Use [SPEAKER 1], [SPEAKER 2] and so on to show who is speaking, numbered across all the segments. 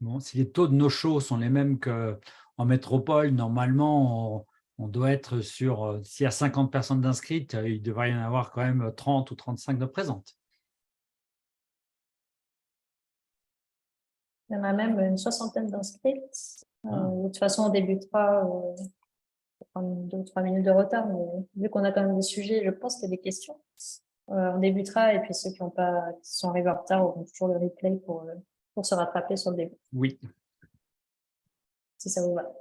[SPEAKER 1] Bon, si les taux de no-show sont les mêmes qu'en métropole, normalement, on doit être sur, s'il y a 50 personnes d'inscrites, il devrait y en avoir quand même 30 ou 35 de présentes.
[SPEAKER 2] Il y en a même une soixantaine d'inscrites.
[SPEAKER 1] Ah.
[SPEAKER 2] De toute façon, on débutera, on va prendre 2 ou 3 minutes de retard, mais vu qu'on a quand même des sujets, je pense qu'il y a des questions. On débutera, et puis ceux qui sont arrivés en retard auront toujours le replay pour se rattraper sur le début,
[SPEAKER 1] Oui.
[SPEAKER 2] si ça vous va.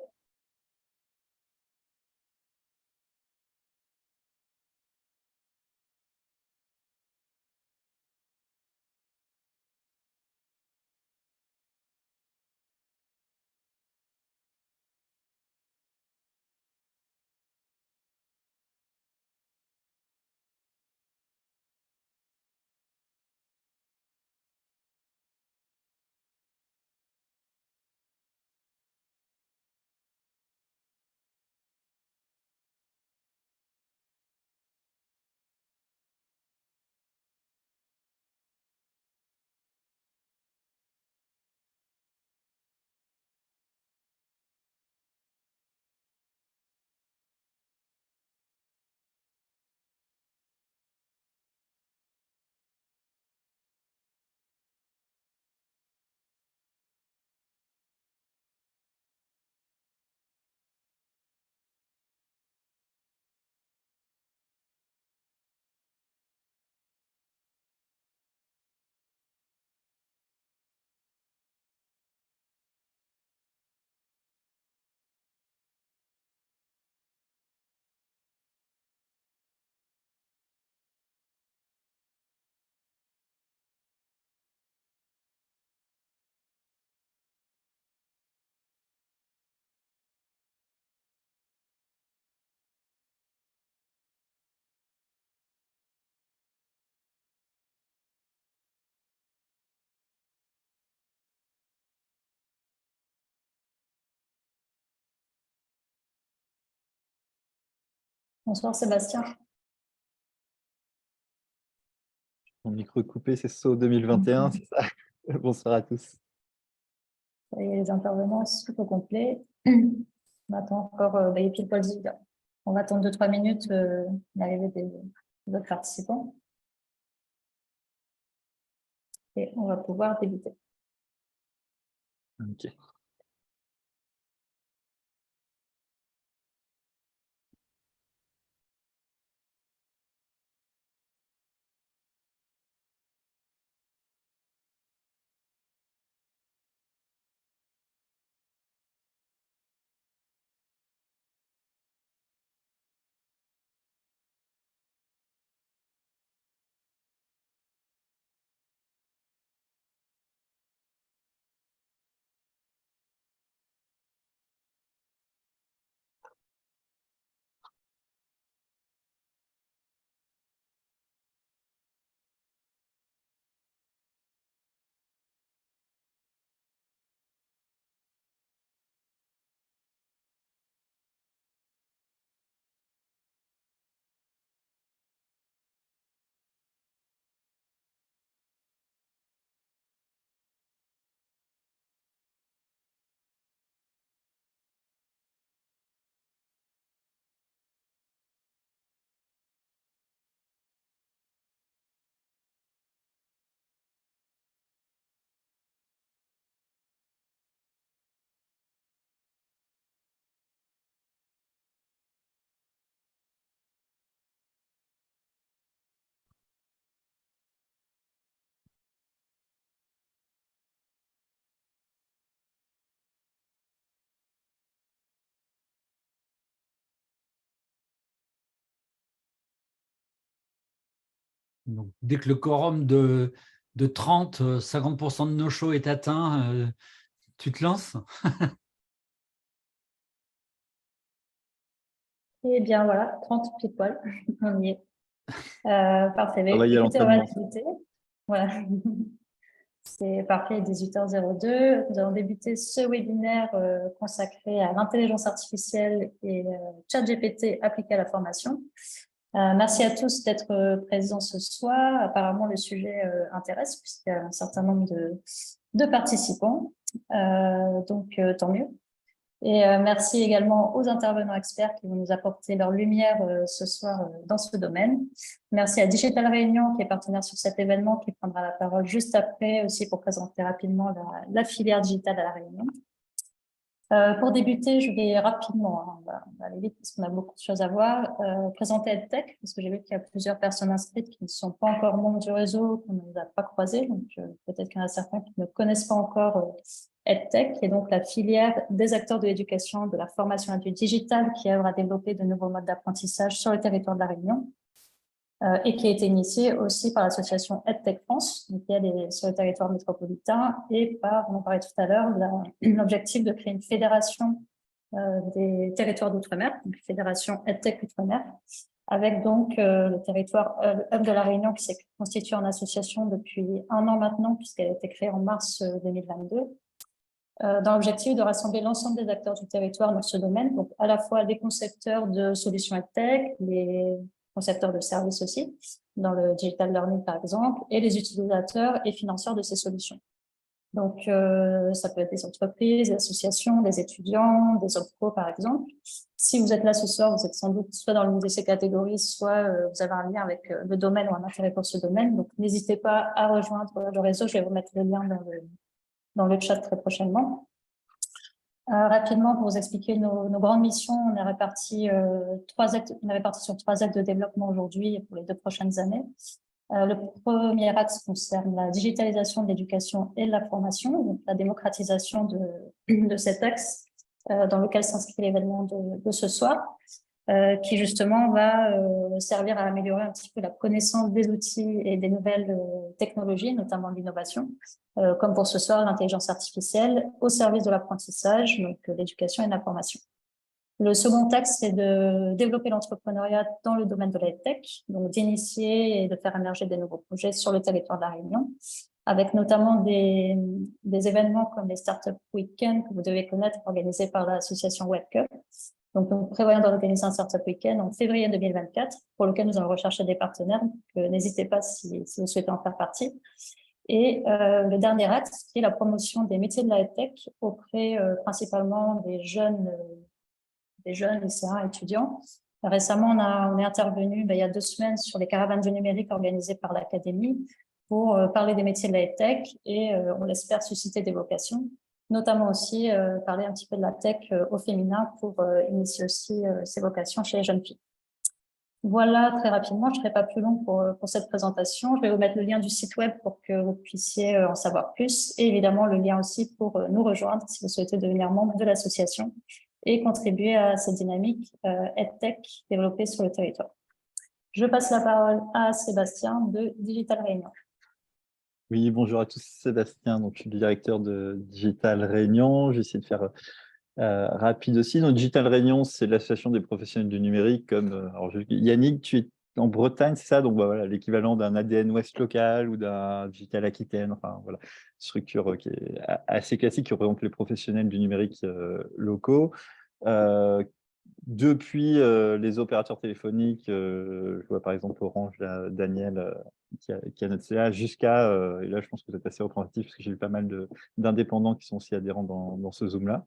[SPEAKER 2] Bonsoir Sébastien.
[SPEAKER 3] Mon micro coupé, c'est SO 2021, c'est ça? Bonsoir à tous.
[SPEAKER 2] Et les intervenants sont au complet. On attend encore les pile poil 18 heures. On va attendre 2-3 minutes l'arrivée des autres participants. Et on va pouvoir débuter.
[SPEAKER 3] Ok.
[SPEAKER 1] Donc, dès que le quorum de 30, 50% de no-show est atteint, tu te lances?
[SPEAKER 2] Et bien voilà, 30 pile poil, on y est. Parfait.
[SPEAKER 3] Ça va, il y a
[SPEAKER 2] Écoutez, on va
[SPEAKER 3] l'entraînement.
[SPEAKER 2] débuter. Voilà. C'est parfait, 18h02. Nous allons débuter ce webinaire consacré à l'intelligence artificielle et ChatGPT appliqué à la formation. Merci à tous d'être présents ce soir. Apparemment, le sujet intéresse puisqu'il y a un certain nombre de participants. Donc, tant mieux. Et merci également aux intervenants experts qui vont nous apporter leur lumière ce soir dans ce domaine. Merci à Digital Réunion qui est partenaire sur cet événement, qui prendra la parole juste après aussi pour présenter rapidement la filière digitale à La Réunion. Pour débuter, je vais rapidement, hein, on va aller vite parce qu'on a beaucoup de choses à voir, présenter EdTech, parce que j'ai vu qu'il y a plusieurs personnes inscrites qui ne sont pas encore membres du réseau, qu'on ne nous a pas croisés, donc peut-être qu'il y en a certains qui ne connaissent pas encore EdTech, qui est donc la filière des acteurs de l'éducation, de la formation et du digital qui œuvre à développer de nouveaux modes d'apprentissage sur le territoire de La Réunion. Et qui a été initiée aussi par l'association EdTech France, qui est sur le territoire métropolitain, et par, on en parlait tout à l'heure, l'objectif de créer une fédération des territoires d'outre-mer, une fédération EdTech Outre-mer, avec donc le territoire le Hub de La Réunion qui s'est constitué en association depuis 1 an maintenant, puisqu'elle a été créée en mars 2022, dans l'objectif de rassembler l'ensemble des acteurs du territoire dans ce domaine, donc à la fois les concepteurs de solutions EdTech, les concepteurs de services aussi, dans le digital learning par exemple, et les utilisateurs et financeurs de ces solutions. Donc, ça peut être des entreprises, des associations, des étudiants, des OPCO par exemple. Si vous êtes là ce soir, vous êtes sans doute soit dans l'une de ces catégories, soit vous avez un lien avec le domaine ou un intérêt pour ce domaine. Donc, n'hésitez pas à rejoindre le réseau. Je vais vous mettre le lien dans le chat très prochainement. Rapidement, pour vous expliquer nos grandes missions, on est réparti sur 3 actes de développement aujourd'hui pour les 2 prochaines années. Le premier axe concerne la digitalisation de l'éducation et de la formation, donc la démocratisation de cet axe dans lequel s'inscrit l'événement de ce soir, qui justement va servir à améliorer un petit peu la connaissance des outils et des nouvelles technologies, notamment l'innovation, comme pour ce soir l'intelligence artificielle, au service de l'apprentissage, donc l'éducation et la formation. Le second axe, c'est de développer l'entrepreneuriat dans le domaine de la tech, donc d'initier et de faire émerger des nouveaux projets sur le territoire de La Réunion, avec notamment des événements comme les Startup Weekend que vous devez connaître, organisés par l'association WebCup. Donc, nous prévoyons d'organiser un Startup Weekend en février 2024, pour lequel nous allons rechercher des partenaires. Donc, n'hésitez pas si vous souhaitez en faire partie. Et le dernier axe, qui est la promotion des métiers de la tech auprès principalement des jeunes lycéens, étudiants. Récemment, on est intervenu il y a 2 semaines sur les caravanes du numérique organisées par l'Académie pour parler des métiers de la tech et on l'espère susciter des vocations, notamment aussi parler un petit peu de la tech au féminin pour initier aussi ces vocations chez les jeunes filles. Voilà, très rapidement, je ne serai pas plus long pour cette présentation. Je vais vous mettre le lien du site web pour que vous puissiez en savoir plus et évidemment le lien aussi pour nous rejoindre si vous souhaitez devenir membre de l'association et contribuer à cette dynamique EdTech développée sur le territoire. Je passe la parole à Sébastien de Digital Réunion.
[SPEAKER 3] Oui, bonjour à tous, Sébastien, donc je suis le directeur de Digital Réunion. J'essaie de faire rapide aussi. Donc, Digital Réunion, c'est l'association des professionnels du numérique. Comme alors, Yannick, tu es en Bretagne, c'est ça? Donc voilà, l'équivalent d'un ADN Ouest local ou d'un Digital Aquitaine. Enfin voilà, structure qui est assez classique qui représente les professionnels du numérique locaux. Depuis les opérateurs téléphoniques, je vois par exemple Orange, là, Daniel, qui a notre CA, jusqu'à, et là je pense que vous êtes assez représentatif parce que j'ai eu pas mal d'indépendants qui sont aussi adhérents dans ce Zoom-là.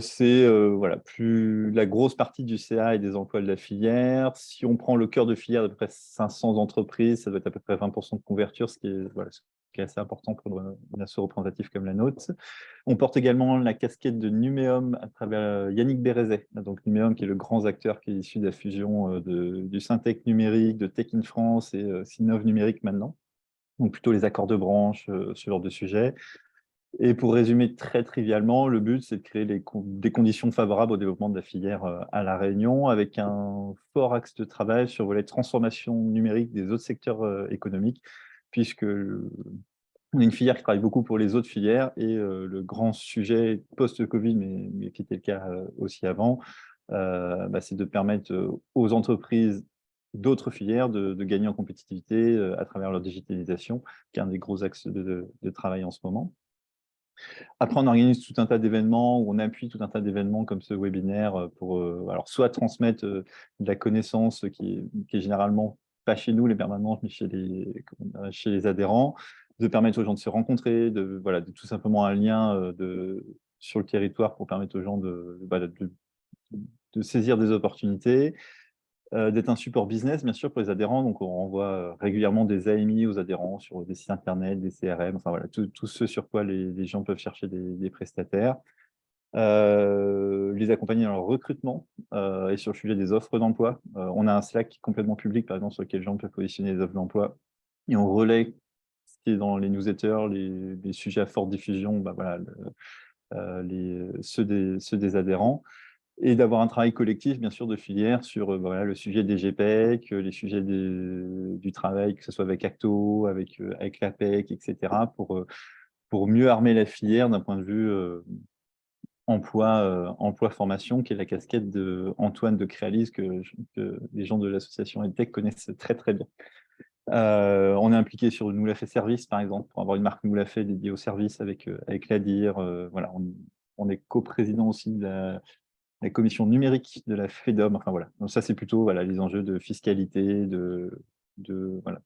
[SPEAKER 3] C'est voilà, plus la grosse partie du CA et des emplois de la filière. Si on prend le cœur de filière de près 500 entreprises, ça doit être à peu près 20% de couverture, ce qui est assez important pour une asso représentative comme la nôtre. On porte également la casquette de Numéum à travers Yannick Bérézet. Donc Numéum qui est le grand acteur qui est issu de la fusion du Syntec numérique, de Tech in France et Sinov numérique maintenant. Donc plutôt les accords de branche, ce genre de sujet. Et pour résumer très trivialement, le but, c'est de créer des conditions favorables au développement de la filière à La Réunion, avec un fort axe de travail sur le volet transformation numérique des autres secteurs économiques, puisque on est une filière qui travaille beaucoup pour les autres filières, et le grand sujet post-Covid, mais qui était le cas aussi avant, c'est de permettre aux entreprises d'autres filières de gagner en compétitivité à travers leur digitalisation, qui est un des gros axes de travail en ce moment. Après, on organise tout un tas d'événements, où on appuie tout un tas d'événements comme ce webinaire pour alors soit transmettre de la connaissance qui est généralement pas chez nous, les permanents, mais chez les adhérents, de permettre aux gens de se rencontrer, de tout simplement un lien sur le territoire pour permettre aux gens de saisir des opportunités, d'être un support business, bien sûr, pour les adhérents. Donc, on renvoie régulièrement des AMI aux adhérents sur des sites internet, des CRM, enfin voilà, tout ce sur quoi les gens peuvent chercher des prestataires. Les accompagner dans leur recrutement et sur le sujet des offres d'emploi. On a un Slack qui est complètement public, par exemple, sur lequel les gens peuvent positionner les offres d'emploi. Et on relaie ce qui est dans les newsletters, les sujets à forte diffusion, ceux des adhérents. Et d'avoir un travail collectif, bien sûr, de filière sur le sujet des GPEC, les sujets du travail, que ce soit avec Acto, avec l'APEC, etc., pour mieux armer la filière d'un point de vue emploi-formation, qui est la casquette d'Antoine de Créalis, que les gens de l'association EdTech connaissent très, très bien. On est impliqué sur Nous l'a fait service, par exemple, pour avoir une marque Nous l'a fait dédiée au service avec l'ADIR. Voilà, on est coprésident aussi de la commission numérique de la FEDOM. Enfin, voilà. Donc, ça, c'est plutôt les enjeux de fiscalité,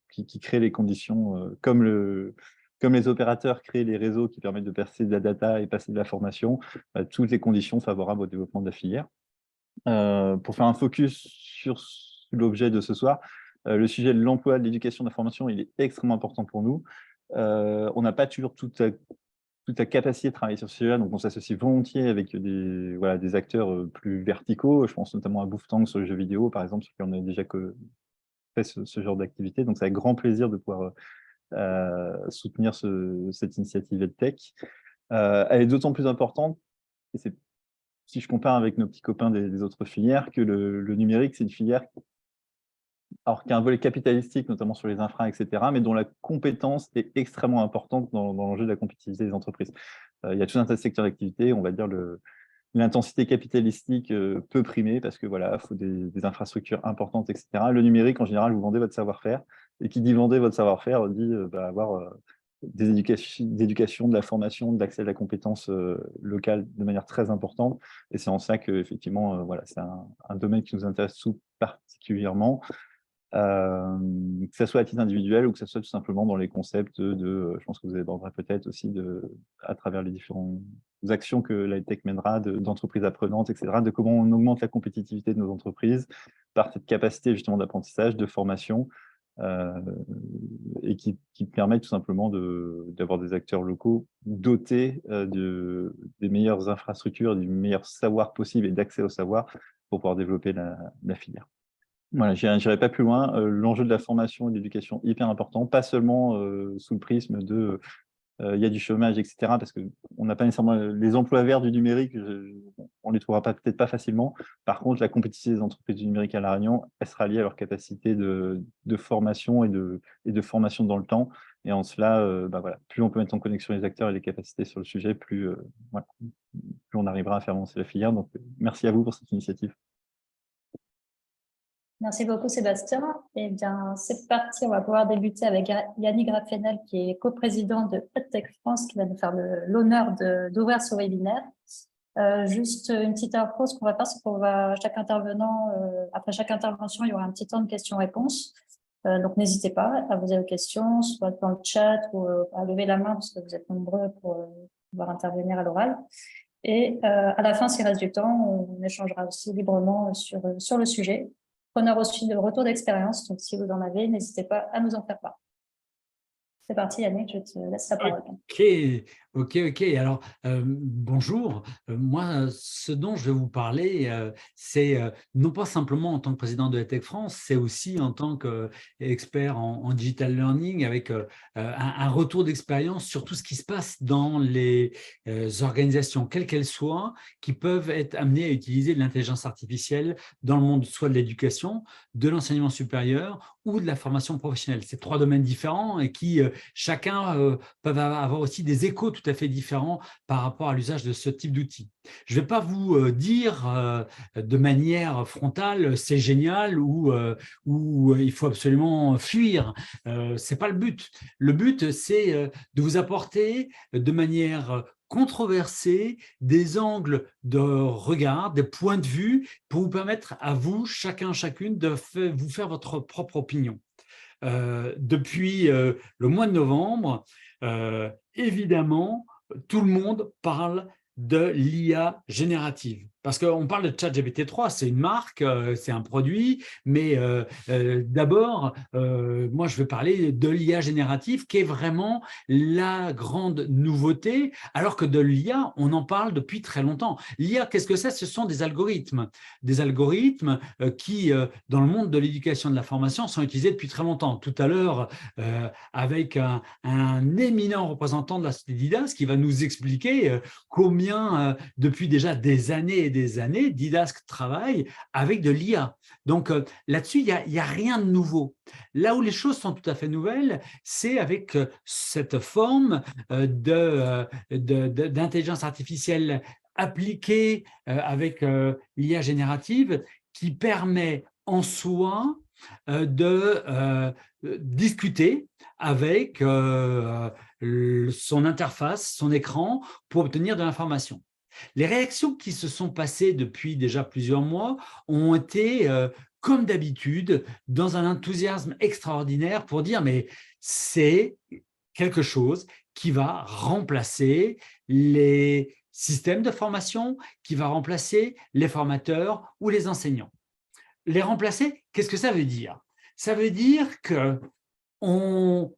[SPEAKER 3] qui créent les conditions, comme les opérateurs créent les réseaux qui permettent de passer de la data et passer de la formation, toutes les conditions favorables au développement de la filière. Pour faire un focus sur l'objet de ce soir, le sujet de l'emploi, de l'éducation, de la formation, il est extrêmement important pour nous. On n'a pas toujours toute la capacité de travailler sur ce sujet-là, donc on s'associe volontiers avec des acteurs plus verticaux. Je pense notamment à Bouftang sur les jeux vidéo, par exemple, sur qui on a déjà fait ce genre d'activité. Donc c'est avec grand plaisir de pouvoir soutenir cette initiative EdTech. Elle est d'autant plus importante, et si je compare avec nos petits copains des autres filières, que le numérique, c'est une filière qui a un volet capitalistique, notamment sur les infras, etc., mais dont la compétence est extrêmement importante dans l'enjeu de la compétitivité des entreprises. Il y a tout un tas de secteurs d'activité, on va dire l'intensité capitalistique peut primer parce que il faut des infrastructures importantes, etc. Le numérique, en général, vous vendez votre savoir-faire, et qui dit vendre votre savoir-faire dit avoir des éducations, de la formation, de l'accès à la compétence locale de manière très importante. Et c'est en ça qu'effectivement, c'est un domaine qui nous intéresse tout particulièrement. Que ce soit à titre individuel ou que ce soit tout simplement dans les concepts je pense que vous aborderez peut-être aussi à travers les différentes actions que la tech mènera, d'entreprises apprenantes, etc., de comment on augmente la compétitivité de nos entreprises par cette capacité justement d'apprentissage, de formation, et qui permet tout simplement d'avoir des acteurs locaux dotés des meilleures infrastructures, du meilleur savoir possible et d'accès au savoir pour pouvoir développer la filière. Voilà, je n'irai pas plus loin. L'enjeu de la formation et de l'éducation hyper important, pas seulement sous le prisme de il y a du chômage, etc., parce qu'on n'a pas nécessairement les emplois verts du numérique, on ne les trouvera peut-être pas facilement. Par contre, la compétitivité des entreprises du numérique à La Réunion, elle sera liée à leur capacité de formation et de formation dans le temps. Et en cela, plus on peut mettre en connexion les acteurs et les capacités sur le sujet, plus on arrivera à faire avancer la filière. Donc, merci à vous pour cette initiative.
[SPEAKER 2] Merci beaucoup, Sébastien. Eh bien, c'est parti. On va pouvoir débuter avec Yannick Graffenel, qui est coprésident de EdTech France, qui va nous faire l'honneur d'ouvrir ce webinaire. Juste une petite intro, ce qu'on va faire, c'est qu'on va, chaque intervenant, après chaque intervention, il y aura un petit temps de questions-réponses. Donc, n'hésitez pas à poser vos questions, soit dans le chat ou à lever la main, parce que vous êtes nombreux pour pouvoir intervenir à l'oral. Et à la fin, s'il reste du temps, on échangera aussi librement sur le sujet. Preneur aussi de retour d'expérience, donc si vous en avez, n'hésitez pas à nous en faire part. C'est parti, Yannick, je te laisse la parole.
[SPEAKER 1] Ok. Alors, bonjour. Moi, ce dont je vais vous parler, c'est non pas simplement en tant que président de EdTech France, c'est aussi en tant qu'expert en digital learning, avec un retour d'expérience sur tout ce qui se passe dans les organisations, quelles qu'elles soient, qui peuvent être amenées à utiliser de l'intelligence artificielle dans le monde soit de l'éducation, de l'enseignement supérieur ou de la formation professionnelle. C'est trois domaines différents et qui chacun peuvent avoir aussi des échos tout à fait différents par rapport à l'usage de ce type d'outils. Je ne vais pas vous dire de manière frontale c'est génial ou il faut absolument fuir. Ce n'est pas le but. Le but, c'est de vous apporter de manière controversée des angles de regard, des points de vue pour vous permettre à vous, chacune, de vous faire votre propre opinion. Depuis le mois de novembre, évidemment, tout le monde parle de l'IA générative. Parce qu'on parle de ChatGPT 3, c'est une marque, c'est un produit, mais d'abord, moi je veux parler de l'IA générative qui est vraiment la grande nouveauté, alors que de l'IA, on en parle depuis très longtemps. L'IA, qu'est-ce que c'est? Ce sont des algorithmes qui, dans le monde de l'éducation et de la formation, sont utilisés depuis très longtemps. Tout à l'heure, avec un éminent représentant de la société Didas qui va nous expliquer combien, depuis déjà des années et des années, Didasque travaille avec de l'IA. Donc là-dessus, il n'y a rien de nouveau. Là où les choses sont tout à fait nouvelles, c'est avec cette forme d'intelligence artificielle appliquée avec l'IA générative qui permet en soi de discuter avec son interface, son écran, pour obtenir de l'information. Les réactions qui se sont passées depuis déjà plusieurs mois ont été, comme d'habitude, dans un enthousiasme extraordinaire pour dire mais c'est quelque chose qui va remplacer les systèmes de formation, qui va remplacer les formateurs ou les enseignants. Les remplacer, qu'est-ce que ça veut dire? Ça veut dire qu'on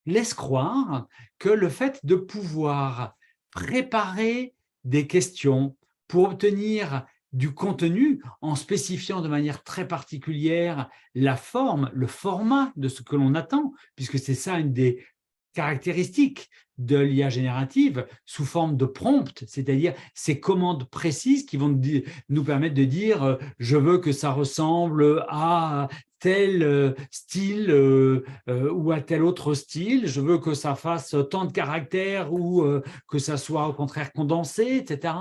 [SPEAKER 1] laisse croire que le fait de pouvoir préparer des questions pour obtenir du contenu en spécifiant de manière très particulière la forme, le format de ce que l'on attend, puisque c'est ça une des caractéristiques de l'IA générative sous forme de prompt, c'est-à-dire ces commandes précises qui vont nous permettre de dire je veux que ça ressemble à tel style ou à tel autre style, je veux que ça fasse tant de caractères ou que ça soit au contraire condensé, etc.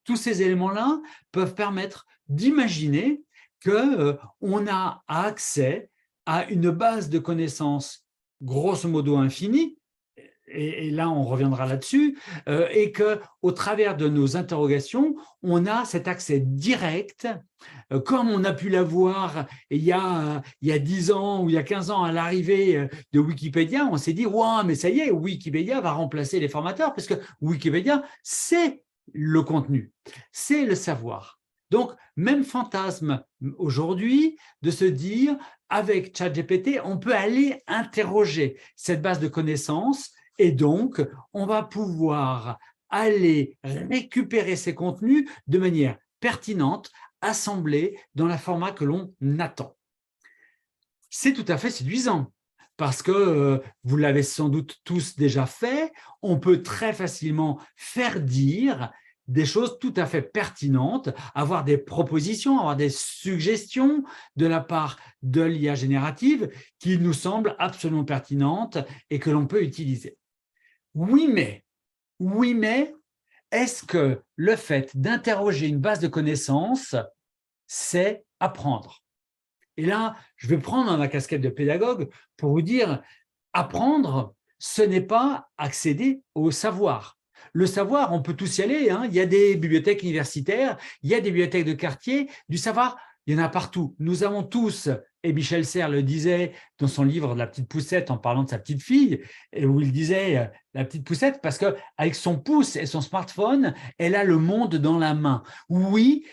[SPEAKER 1] Tous ces éléments-là peuvent permettre d'imaginer qu'on a accès à une base de connaissances grosso modo infinie, et là on reviendra là-dessus, et qu'au travers de nos interrogations, on a cet accès direct, comme on a pu l'avoir il y a 10 ans ou il y a 15 ans à l'arrivée de Wikipédia. On s'est dit, wow, mais ça y est, Wikipédia va remplacer les formateurs, parce que Wikipédia, c'est le contenu, c'est le savoir. Donc, même fantasme aujourd'hui de se dire, avec ChatGPT, on peut aller interroger cette base de connaissances et donc, on va pouvoir aller récupérer ces contenus de manière pertinente, assemblés dans le format que l'on attend. C'est tout à fait séduisant parce que, vous l'avez sans doute tous déjà fait, on peut très facilement faire dire des choses tout à fait pertinentes, avoir des propositions, avoir des suggestions de la part de l'IA générative qui nous semblent absolument pertinentes et que l'on peut utiliser. Oui, mais, est-ce que le fait d'interroger une base de connaissances, c'est apprendre? Et là, je vais prendre ma casquette de pédagogue pour vous dire, apprendre, ce n'est pas accéder au savoir. Le savoir, on peut tous y aller, hein. Il y a des bibliothèques universitaires, il y a des bibliothèques de quartier, du savoir, il y en a partout. Nous avons tous, et Michel Serres le disait dans son livre « La petite poussette » en parlant de sa petite fille, où il disait « la petite poussette » parce qu'avec son pouce et son smartphone, elle a le monde dans la main. Oui,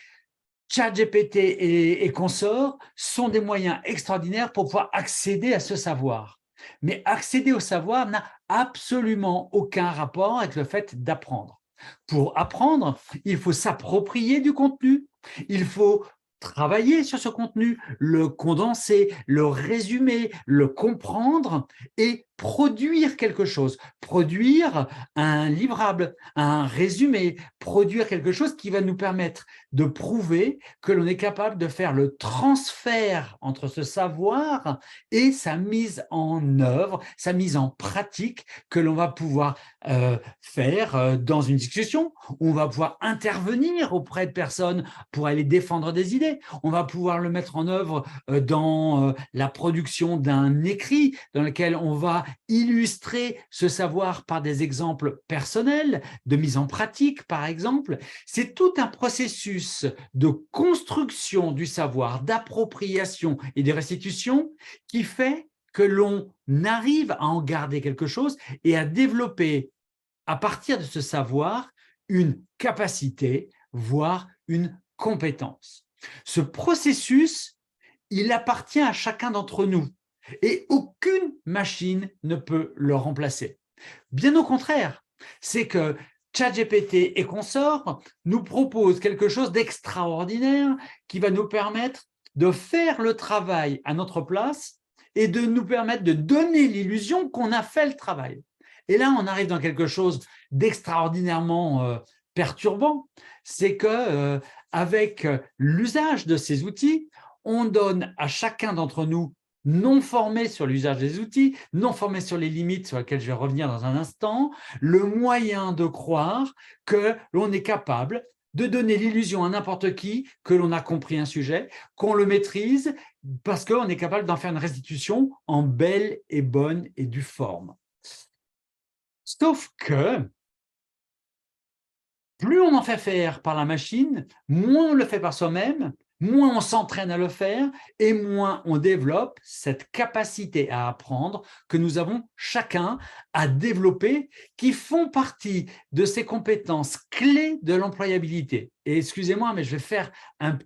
[SPEAKER 1] ChatGPT et consorts sont des moyens extraordinaires pour pouvoir accéder à ce savoir. Mais accéder au savoir n'a absolument aucun rapport avec le fait d'apprendre. Pour apprendre, il faut s'approprier du contenu, il faut travailler sur ce contenu, le condenser, le résumer, le comprendre et produire quelque chose, produire un livrable, un résumé, produire quelque chose qui va nous permettre de prouver que l'on est capable de faire le transfert entre ce savoir et sa mise en œuvre, sa mise en pratique que l'on va pouvoir faire dans une discussion. On va pouvoir intervenir auprès de personnes pour aller défendre des idées. On va pouvoir le mettre en œuvre dans la production d'un écrit dans lequel on va illustrer ce savoir par des exemples personnels, de mise en pratique par exemple. C'est tout un processus de construction du savoir, d'appropriation et de restitution qui fait que l'on arrive à en garder quelque chose et à développer, à partir de ce savoir, une capacité, voire une compétence. Ce processus, il appartient à chacun d'entre nous et aucune machine ne peut le remplacer. Bien au contraire, c'est que ChatGPT et consorts nous proposent quelque chose d'extraordinaire qui va nous permettre de faire le travail à notre place et de nous permettre de donner l'illusion qu'on a fait le travail. Et là, on arrive dans quelque chose d'extraordinairement perturbant, c'est que avec l'usage de ces outils, on donne à chacun d'entre nous non formés sur l'usage des outils, non formés sur les limites sur lesquelles je vais revenir dans un instant, le moyen de croire que l'on est capable de donner l'illusion à n'importe qui que l'on a compris un sujet, qu'on le maîtrise, parce qu'on est capable d'en faire une restitution en belle et bonne et due forme. Sauf que plus on en fait faire par la machine, moins on le fait par soi-même, moins on s'entraîne à le faire et moins on développe cette capacité à apprendre que nous avons chacun à développer, qui font partie de ces compétences clés de l'employabilité. Et excusez-moi, mais je vais faire une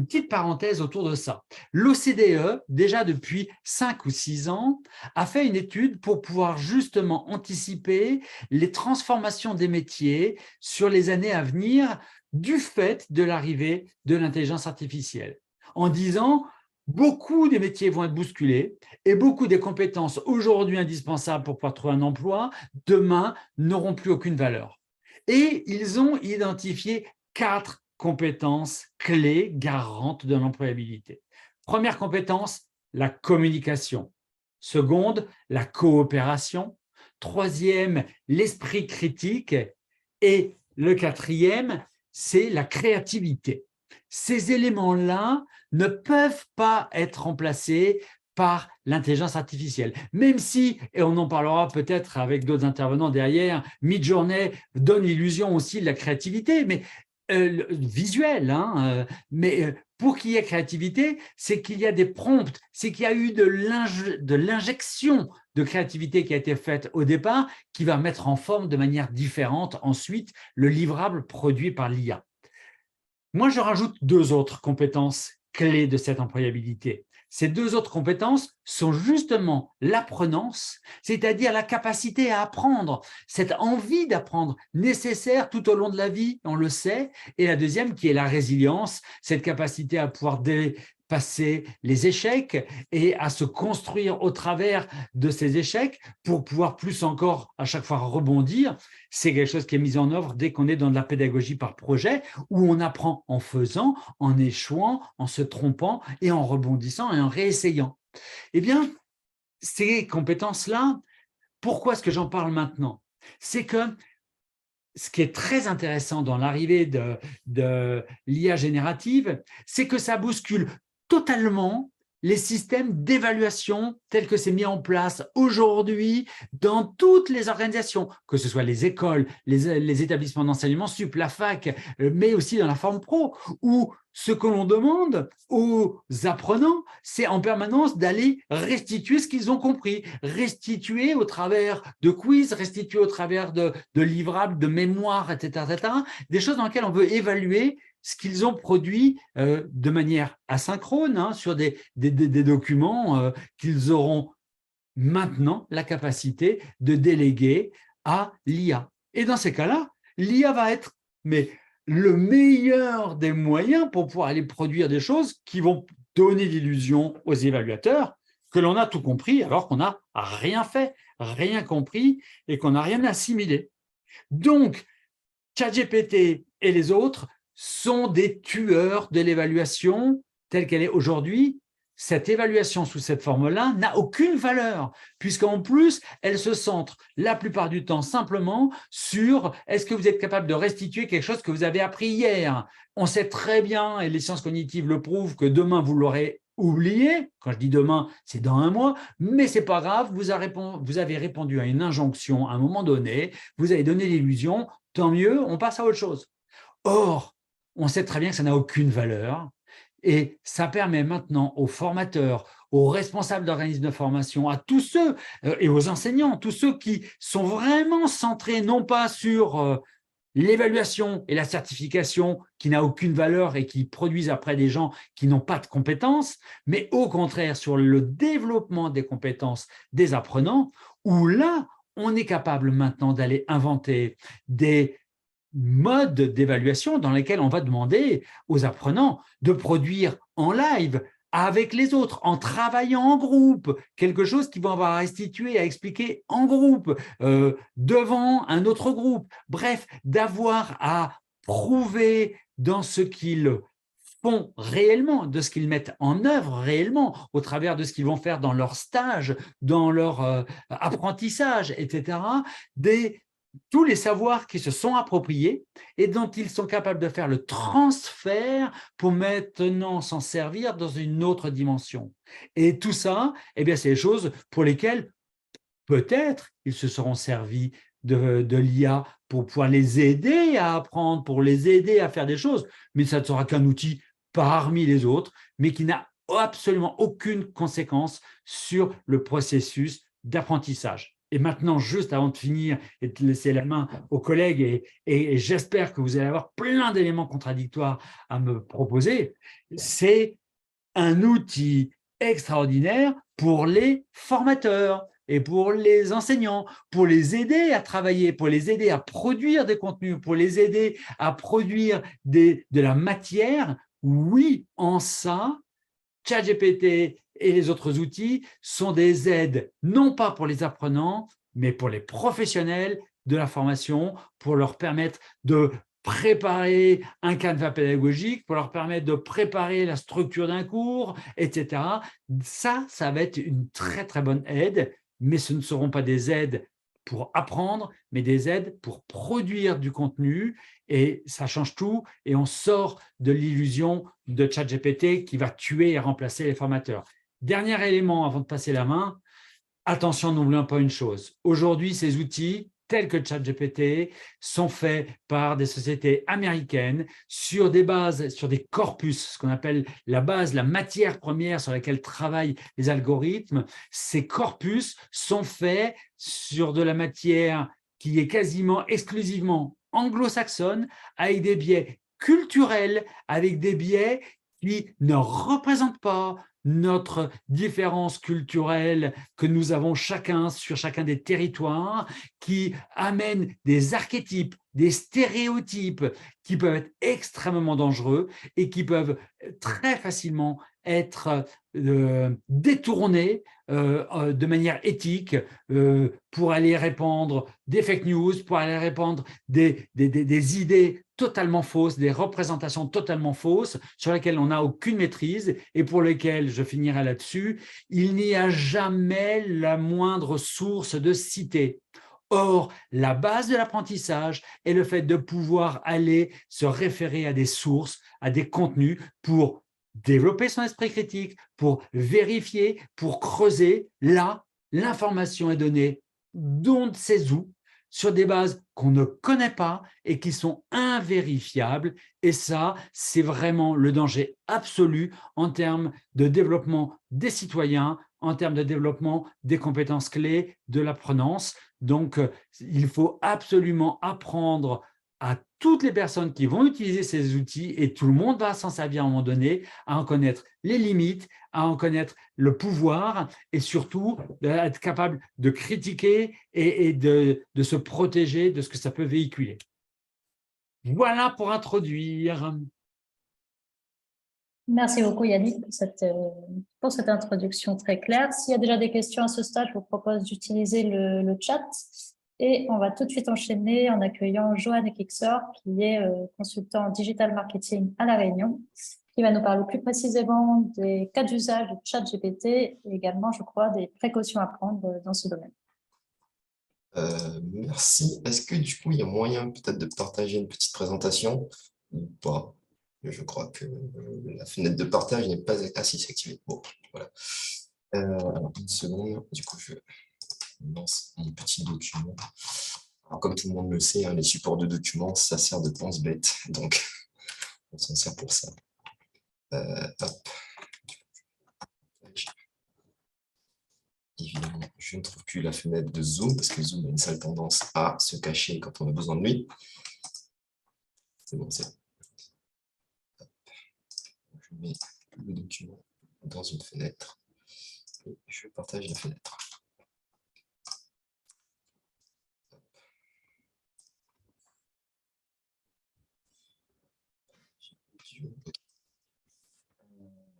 [SPEAKER 1] petite parenthèse autour de ça. L'OCDE, déjà depuis 5 ou 6 ans, a fait une étude pour pouvoir justement anticiper les transformations des métiers sur les années à venir du fait de l'arrivée de l'intelligence artificielle, en disant beaucoup des métiers vont être bousculés et beaucoup des compétences aujourd'hui indispensables pour pouvoir trouver un emploi, demain n'auront plus aucune valeur. Et ils ont identifié 4 compétences clés garantes de l'employabilité. Première compétence, la communication. Seconde, la coopération. Troisième, l'esprit critique. Et le quatrième, c'est la créativité. Ces éléments-là ne peuvent pas être remplacés par l'intelligence artificielle. Même si, et on en parlera peut-être avec d'autres intervenants derrière, Midjourney donne l'illusion aussi de la créativité, mais visuelle, hein, mais pour qu'il y ait créativité, c'est qu'il y a des prompts, c'est qu'il y a eu de l'injection de créativité qui a été faite au départ, qui va mettre en forme de manière différente ensuite le livrable produit par l'IA. Moi, je rajoute 2 autres compétences clés de cette employabilité. Ces 2 autres compétences sont justement l'apprenance, c'est-à-dire la capacité à apprendre, cette envie d'apprendre nécessaire tout au long de la vie, on le sait, et la deuxième qui est la résilience, cette capacité à pouvoir dépasser les échecs et à se construire au travers de ces échecs pour pouvoir plus encore à chaque fois rebondir. C'est quelque chose qui est mis en œuvre dès qu'on est dans de la pédagogie par projet, où on apprend en faisant, en échouant, en se trompant et en rebondissant et en réessayant. Eh bien, ces compétences-là, pourquoi est-ce que j'en parle maintenant? C'est que ce qui est très intéressant dans l'arrivée de l'IA générative, c'est que ça bouscule totalement les systèmes d'évaluation tels que c'est mis en place aujourd'hui dans toutes les organisations, que ce soit les écoles, les établissements d'enseignement sup, la fac, mais aussi dans la forme pro, où ce que l'on demande aux apprenants, c'est en permanence d'aller restituer ce qu'ils ont compris, restituer au travers de quiz, restituer au travers de livrables, de mémoires, etc., des choses dans lesquelles on veut évaluer ce qu'ils ont produit de manière asynchrone, hein, sur des documents qu'ils auront maintenant la capacité de déléguer à l'IA. Et dans ces cas-là, l'IA va être le meilleur des moyens pour pouvoir aller produire des choses qui vont donner l'illusion aux évaluateurs que l'on a tout compris alors qu'on n'a rien fait, rien compris et qu'on n'a rien assimilé. Donc, ChatGPT et les autres sont des tueurs de l'évaluation telle qu'elle est aujourd'hui. Cette évaluation sous cette forme-là n'a aucune valeur, puisqu'en plus, elle se centre la plupart du temps simplement sur est-ce que vous êtes capable de restituer quelque chose que vous avez appris hier. On sait très bien, et les sciences cognitives le prouvent, que demain, vous l'aurez oublié. Quand je dis demain, c'est dans un mois, mais ce n'est pas grave, vous avez répondu à une injonction à un moment donné, vous avez donné l'illusion, tant mieux, on passe à autre chose. Or, on sait très bien que ça n'a aucune valeur Et ça permet maintenant aux formateurs, aux responsables d'organismes de formation, à tous ceux et aux enseignants, tous ceux qui sont vraiment centrés non pas sur l'évaluation et la certification qui n'a aucune valeur et qui produisent après des gens qui n'ont pas de compétences, mais au contraire sur le développement des compétences des apprenants, où là, on est capable maintenant d'aller inventer des modes d'évaluation dans lesquels on va demander aux apprenants de produire en live avec les autres, en travaillant en groupe, quelque chose qu'ils vont avoir à restituer, à expliquer en groupe, devant un autre groupe. Bref, d'avoir à prouver dans ce qu'ils font réellement, de ce qu'ils mettent en œuvre réellement, au travers de ce qu'ils vont faire dans leur stage, dans leur apprentissage, etc., tous les savoirs qui se sont appropriés et dont ils sont capables de faire le transfert pour maintenant s'en servir dans une autre dimension. Et tout ça, eh bien, c'est des choses pour lesquelles peut-être ils se seront servis de l'IA pour pouvoir les aider à apprendre, pour les aider à faire des choses, mais ça ne sera qu'un outil parmi les autres, mais qui n'a absolument aucune conséquence sur le processus d'apprentissage. Et maintenant, juste avant de finir et de laisser la main aux collègues, et j'espère que vous allez avoir plein d'éléments contradictoires à me proposer, c'est un outil extraordinaire pour les formateurs et pour les enseignants, pour les aider à travailler, pour les aider à produire des contenus, pour les aider à produire de la matière. Oui, en ça, ChatGPT et les autres outils sont des aides, non pas pour les apprenants, mais pour les professionnels de la formation, pour leur permettre de préparer un canevas pédagogique, pour leur permettre de préparer la structure d'un cours, etc. Ça va être une très, très bonne aide, mais ce ne seront pas des aides pour apprendre, mais des aides pour produire du contenu, et ça change tout, et on sort de l'illusion de ChatGPT qui va tuer et remplacer les formateurs. Dernier élément avant de passer la main, attention, n'oublions pas une chose. Aujourd'hui, ces outils, tels que ChatGPT, sont faits par des sociétés américaines sur des bases, sur des corpus, ce qu'on appelle la base, la matière première sur laquelle travaillent les algorithmes. Ces corpus sont faits sur de la matière qui est quasiment exclusivement anglo-saxonne, avec des biais culturels, avec des biais qui ne représentent pas notre différence culturelle que nous avons chacun sur chacun des territoires, qui amènent des archétypes, des stéréotypes qui peuvent être extrêmement dangereux et qui peuvent très facilement être détournés de manière éthique pour aller répandre des fake news, pour aller répandre des idées totalement fausses, des représentations totalement fausses sur lesquelles on n'a aucune maîtrise et pour lesquelles, je finirai là-dessus, il n'y a jamais la moindre source de cité. Or, la base de l'apprentissage est le fait de pouvoir aller se référer à des sources, à des contenus pour développer son esprit critique, pour vérifier, pour creuser. Là, l'information est donnée d'on ne sait où, sur des bases qu'on ne connaît pas et qui sont invérifiables. Et ça, c'est vraiment le danger absolu en termes de développement des citoyens, en termes de développement des compétences clés de l'apprenance. Donc, il faut absolument apprendre à toutes les personnes qui vont utiliser ces outils, et tout le monde va s'en servir à un moment donné, à en connaître les limites, à en connaître le pouvoir, et surtout d'être capable de critiquer et de se protéger de ce que ça peut véhiculer. Voilà pour introduire.
[SPEAKER 2] Merci beaucoup Yannick pour cette introduction très claire. S'il y a déjà des questions à ce stade, je vous propose d'utiliser le chat. Et on va tout de suite enchaîner en accueillant Joanne Kixor, qui est consultant digital marketing à La Réunion, qui va nous parler plus précisément des cas d'usage de ChatGPT et également, je crois, des précautions à prendre dans ce domaine.
[SPEAKER 4] Merci. Est-ce que du coup, il y a moyen peut-être de partager une petite présentation ou pas? Je crois que la fenêtre de partage n'est pas... Ah si, c'est activé. Bon, voilà. Alors, une seconde. Du coup, je lance mon petit document. Alors, comme tout le monde le sait, hein, les supports de documents, ça sert de pense-bête. Donc, on s'en sert pour ça. Hop. Évidemment, je ne trouve plus la fenêtre de Zoom parce que Zoom a une sale tendance à se cacher quand on a besoin de lui. C'est bon, c'est bon. Je mets le document dans une fenêtre et je partage la fenêtre.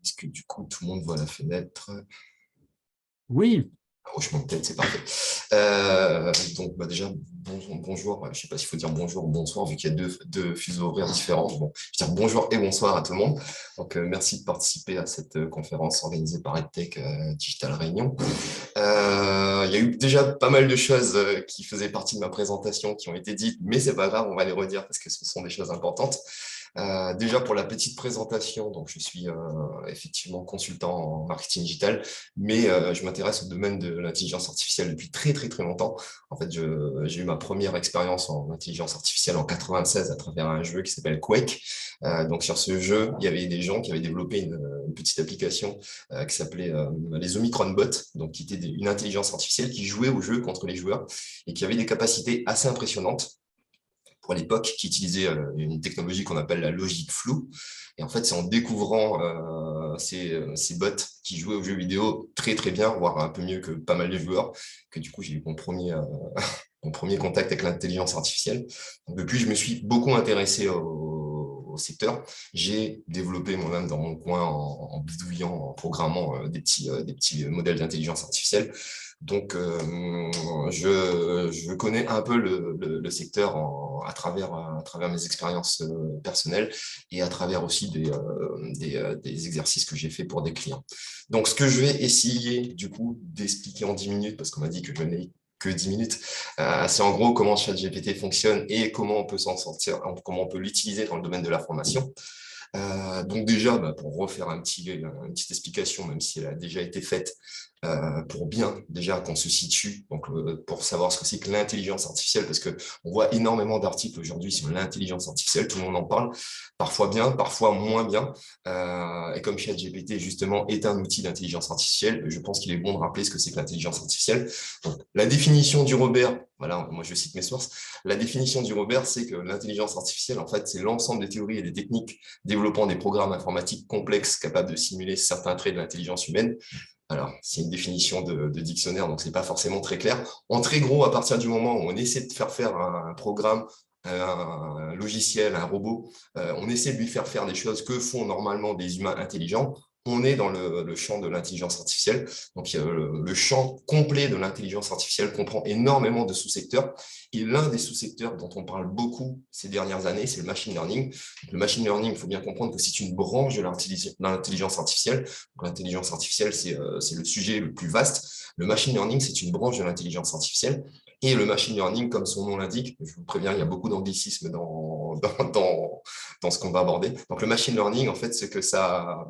[SPEAKER 4] Est-ce que du coup, tout le monde voit la fenêtre?
[SPEAKER 1] Oui,
[SPEAKER 4] Hochement de tête, c'est parfait. Donc, déjà, bonjour. Je ne sais pas s'il faut dire bonjour ou bonsoir, vu qu'il y a deux fuseaux horaires différents. Bon, je veux dire bonjour et bonsoir à tout le monde. Donc, merci de participer à cette conférence organisée par EdTech Digital Réunion. Il y a eu déjà pas mal de choses qui faisaient partie de ma présentation qui ont été dites, mais c'est pas grave, on va les redire parce que ce sont des choses importantes. Déjà pour la petite présentation, donc je suis effectivement consultant en marketing digital, mais je m'intéresse au domaine de l'intelligence artificielle depuis très longtemps. En fait, j'ai eu ma première expérience en intelligence artificielle en 96 à travers un jeu qui s'appelle Quake. Donc sur ce jeu, il y avait des gens qui avaient développé une petite application qui s'appelait les Omicron Bots, donc qui était une intelligence artificielle qui jouait au jeu contre les joueurs et qui avait des capacités assez impressionnantes pour l'époque, qui utilisait une technologie qu'on appelle la logique floue. Et en fait, c'est en découvrant ces bots qui jouaient aux jeux vidéo très bien, voire un peu mieux que pas mal de joueurs, que du coup, j'ai eu mon premier contact avec l'intelligence artificielle. Donc, depuis, je me suis beaucoup intéressé au secteur. J'ai développé moi-même dans mon coin en bidouillant, en programmant des petits modèles d'intelligence artificielle. Donc, je connais un peu le secteur à travers mes expériences personnelles et à travers aussi des exercices que j'ai fait pour des clients. Donc, ce que je vais essayer du coup d'expliquer en 10 minutes, parce qu'on m'a dit que je n'ai que 10 minutes, c'est en gros comment ChatGPT fonctionne et comment on peut s'en sortir, comment on peut l'utiliser dans le domaine de la formation. Donc déjà, pour refaire une petite explication, même si elle a déjà été faite, pour bien déjà qu'on se situe, donc pour savoir ce que c'est que l'intelligence artificielle, parce qu'on voit énormément d'articles aujourd'hui sur l'intelligence artificielle, tout le monde en parle, parfois bien, parfois moins bien, et comme ChatGPT justement est un outil d'intelligence artificielle, je pense qu'il est bon de rappeler ce que c'est que l'intelligence artificielle. Donc, la définition du Robert, voilà, moi je cite mes sources, la définition du Robert, c'est que l'intelligence artificielle, en fait, c'est l'ensemble des théories et des techniques développant des programmes informatiques complexes capables de simuler certains traits de l'intelligence humaine. Alors, c'est une définition de dictionnaire, donc ce n'est pas forcément très clair. En très gros, à partir du moment où on essaie de faire un programme, un logiciel, un robot, on essaie de lui faire des choses que font normalement des humains intelligents, on est dans le champ de l'intelligence artificielle. Donc, le champ complet de l'intelligence artificielle comprend énormément de sous-secteurs. Et l'un des sous-secteurs dont on parle beaucoup ces dernières années, c'est le machine learning. Donc, le machine learning, il faut bien comprendre que c'est une branche de l'intelligence artificielle. L'intelligence artificielle, c'est le sujet le plus vaste. Le machine learning, c'est une branche de l'intelligence artificielle. Et le machine learning, comme son nom l'indique, je vous préviens, il y a beaucoup d'anglicisme dans ce qu'on va aborder. Donc, le machine learning, en fait, ce que ça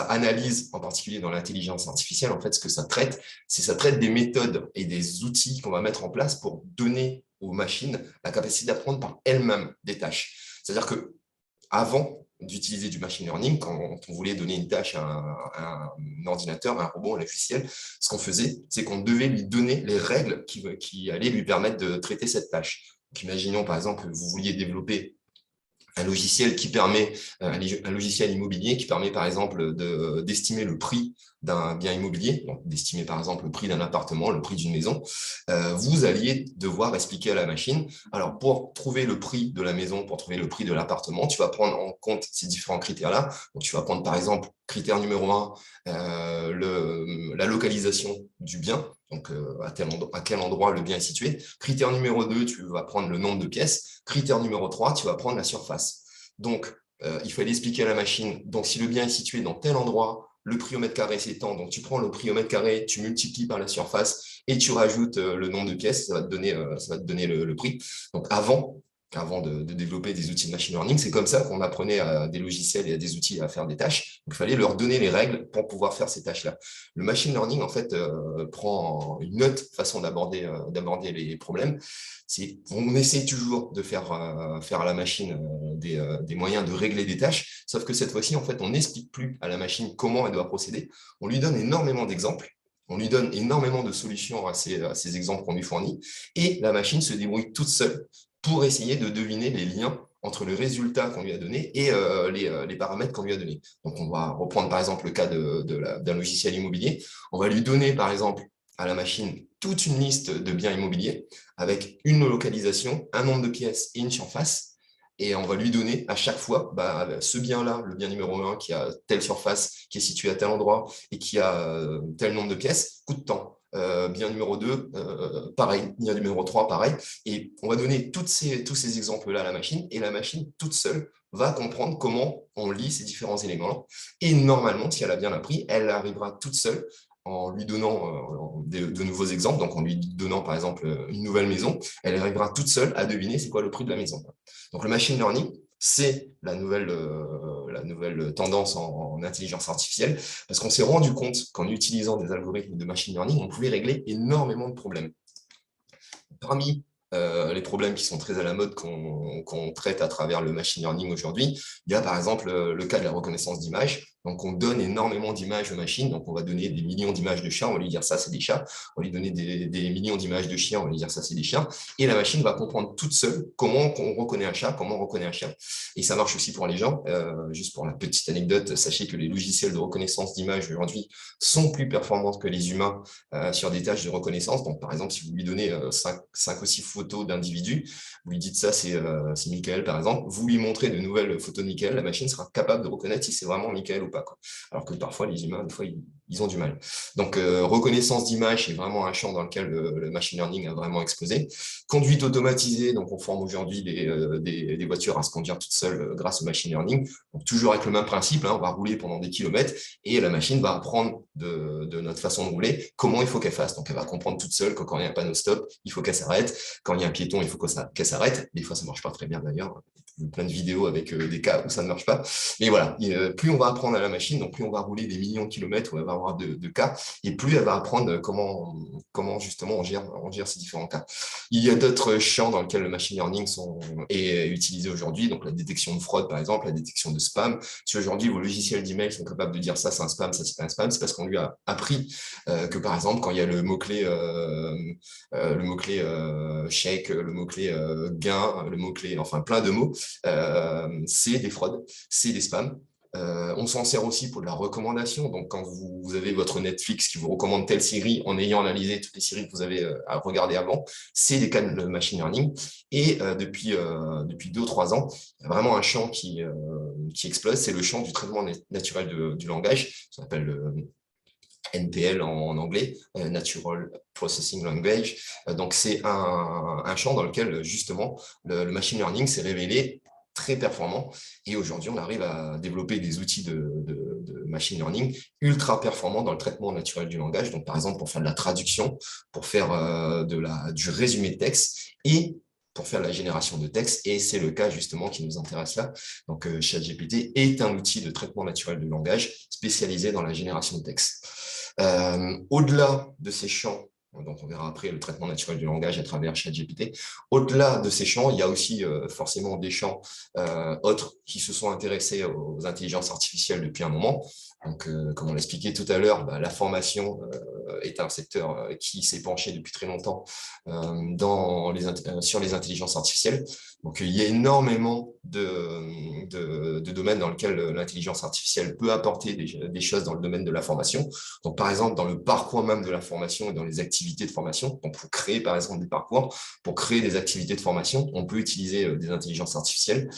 [SPEAKER 4] analyse, en particulier dans l'intelligence artificielle, en fait, ce que ça traite, c'est ça traite des méthodes et des outils qu'on va mettre en place pour donner aux machines la capacité d'apprendre par elles-mêmes des tâches. C'est-à-dire que avant d'utiliser du machine learning, quand on voulait donner une tâche à un ordinateur, à un robot, un logiciel, ce qu'on faisait, c'est qu'on devait lui donner les règles qui allaient lui permettre de traiter cette tâche. Donc, imaginons par exemple que vous vouliez développer un logiciel un logiciel immobilier qui permet par exemple d'estimer le prix d'un bien immobilier, donc d'estimer par exemple le prix d'un appartement, le prix d'une maison. Vous alliez devoir expliquer à la machine, alors pour trouver le prix de la maison, pour trouver le prix de l'appartement, tu vas prendre en compte ces différents critères-là. Donc tu vas prendre par exemple critère numéro 1, la localisation du bien, donc à quel endroit le bien est situé. Critère numéro 2, tu vas prendre le nombre de pièces. Critère numéro 3, tu vas prendre la surface. Donc, il fallait expliquer à la machine, donc si le bien est situé dans tel endroit, le prix au mètre carré c'est tant, donc tu prends le prix au mètre carré, tu multiplies par la surface et tu rajoutes le nombre de pièces, ça va te donner le prix. Donc, avant, avant de développer des outils de machine learning. C'est comme ça qu'on apprenait à des logiciels et à des outils à faire des tâches. Donc, il fallait leur donner les règles pour pouvoir faire ces tâches-là. Le machine learning, en fait, prend une autre façon d'aborder les problèmes. On essaie toujours de faire à la machine des moyens de régler des tâches, sauf que cette fois-ci, en fait, on n'explique plus à la machine comment elle doit procéder. On lui donne énormément d'exemples. On lui donne énormément de solutions à ces exemples qu'on lui fournit, et la machine se débrouille toute seule pour essayer de deviner les liens entre le résultat qu'on lui a donné et les paramètres qu'on lui a donnés. Donc, on va reprendre par exemple le cas d'un logiciel immobilier. On va lui donner par exemple à la machine toute une liste de biens immobiliers avec une localisation, un nombre de pièces et une surface. Et on va lui donner à chaque fois ce bien-là, le bien numéro 1 qui a telle surface, qui est situé à tel endroit et qui a tel nombre de pièces, coûte tant. Bien numéro 2, pareil. Bien numéro 3, pareil. Et on va donner tous ces exemples-là à la machine, et la machine toute seule va comprendre comment on lit ces différents éléments-là. Et normalement, si elle a bien appris, elle arrivera toute seule en lui donnant de nouveaux exemples, donc en lui donnant par exemple une nouvelle maison, elle arrivera toute seule à deviner c'est quoi le prix de la maison. Donc le machine learning, c'est la nouvelle tendance en intelligence artificielle, parce qu'on s'est rendu compte qu'en utilisant des algorithmes de machine learning, on pouvait régler énormément de problèmes. Parmi les problèmes qui sont très à la mode qu'on traite à travers le machine learning aujourd'hui, il y a par exemple le cas de la reconnaissance d'images. Donc, on donne énormément d'images aux machines. Donc, on va donner des millions d'images de chats, on va lui dire ça, c'est des chats. On va lui donner des millions d'images de chiens, on va lui dire ça, c'est des chiens. Et la machine va comprendre toute seule comment on reconnaît un chat, comment on reconnaît un chien. Et ça marche aussi pour les gens. Juste pour la petite anecdote, sachez que les logiciels de reconnaissance d'images aujourd'hui sont plus performants que les humains sur des tâches de reconnaissance. Donc, par exemple, si vous lui donnez 5 ou 6 photos d'individus, vous lui dites ça, c'est Michael, par exemple, vous lui montrez de nouvelles photos de Michael, la machine sera capable de reconnaître si c'est vraiment Michael ou pas. Alors que parfois, les humains, des fois, ils ont du mal. Donc, reconnaissance d'image, c'est vraiment un champ dans lequel le machine learning a vraiment explosé. Conduite automatisée, donc on forme aujourd'hui des voitures à se conduire toutes seules grâce au machine learning. Donc, toujours avec le même principe, on va rouler pendant des kilomètres et la machine va apprendre de notre façon de rouler comment il faut qu'elle fasse. Donc, elle va comprendre toute seule que quand il y a un panneau stop, il faut qu'elle s'arrête. Quand il y a un piéton, il faut qu'elle s'arrête. Des fois, ça ne marche pas très bien d'ailleurs. Plein de vidéos avec des cas où ça ne marche pas. Mais voilà, plus on va apprendre à la machine, donc plus on va rouler des millions de kilomètres où elle va avoir de cas, et plus elle va apprendre comment justement on gère ces différents cas. Il y a d'autres champs dans lesquels le machine learning est utilisé aujourd'hui, donc la détection de fraude par exemple, la détection de spam. Si aujourd'hui vos logiciels d'email sont capables de dire ça c'est un spam, ça c'est pas un spam, c'est parce qu'on lui a appris que par exemple quand il y a le mot-clé chèque, le mot-clé gain, le mot-clé, enfin plein de mots, c'est des fraudes, c'est des spams. On s'en sert aussi pour de la recommandation. Donc, quand vous avez votre Netflix qui vous recommande telle série en ayant analysé toutes les séries que vous avez à regarder avant, c'est des cas de machine learning. Et depuis 2 ou 3 ans, il y a vraiment un champ qui explose, c'est le champ du traitement naturel du langage, ça s'appelle le NPL en anglais, Natural Processing Language. Donc, c'est un champ dans lequel, justement, le machine learning s'est révélé très performant. Et aujourd'hui, on arrive à développer des outils de machine learning ultra performants dans le traitement naturel du langage. Donc, par exemple, pour faire de la traduction, pour faire du résumé de texte et pour faire la génération de texte. Et c'est le cas, justement, qui nous intéresse là. Donc, ChatGPT est un outil de traitement naturel du langage spécialisé dans la génération de texte. Au-delà de ces champs, donc on verra après le traitement naturel du langage à travers ChatGPT, au-delà de ces champs, il y a aussi forcément des champs autres qui se sont intéressés aux intelligences artificielles depuis un moment. Donc, comme on l'expliquait tout à l'heure, la formation est un secteur qui s'est penché depuis très longtemps sur les intelligences artificielles. Donc, il y a énormément de domaines dans lesquels l'intelligence artificielle peut apporter des choses dans le domaine de la formation. Donc, par exemple, dans le parcours même de la formation et dans les activités de formation, donc pour créer, par exemple, des parcours, pour créer des activités de formation, on peut utiliser des intelligences artificielles.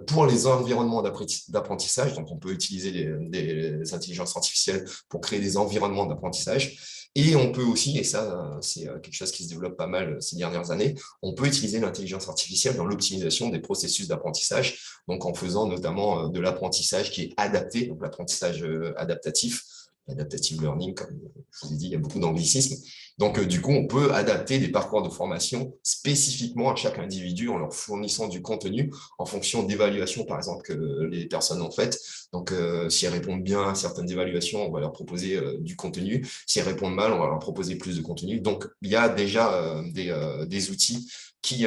[SPEAKER 4] Pour les environnements d'apprentissage, donc on peut utiliser des intelligences artificielles pour créer des environnements d'apprentissage. Et on peut aussi, et ça c'est quelque chose qui se développe pas mal ces dernières années, on peut utiliser l'intelligence artificielle dans l'optimisation des processus d'apprentissage, donc en faisant notamment de l'apprentissage qui est adapté, donc l'apprentissage adaptatif, Adaptative learning, comme je vous ai dit, il y a beaucoup d'anglicismes. Donc, du coup, on peut adapter des parcours de formation spécifiquement à chaque individu en leur fournissant du contenu en fonction d'évaluations, par exemple, que les personnes ont faites. Donc, si elles répondent bien à certaines évaluations, on va leur proposer du contenu. Si elles répondent mal, on va leur proposer plus de contenu. Donc, il y a déjà des outils qui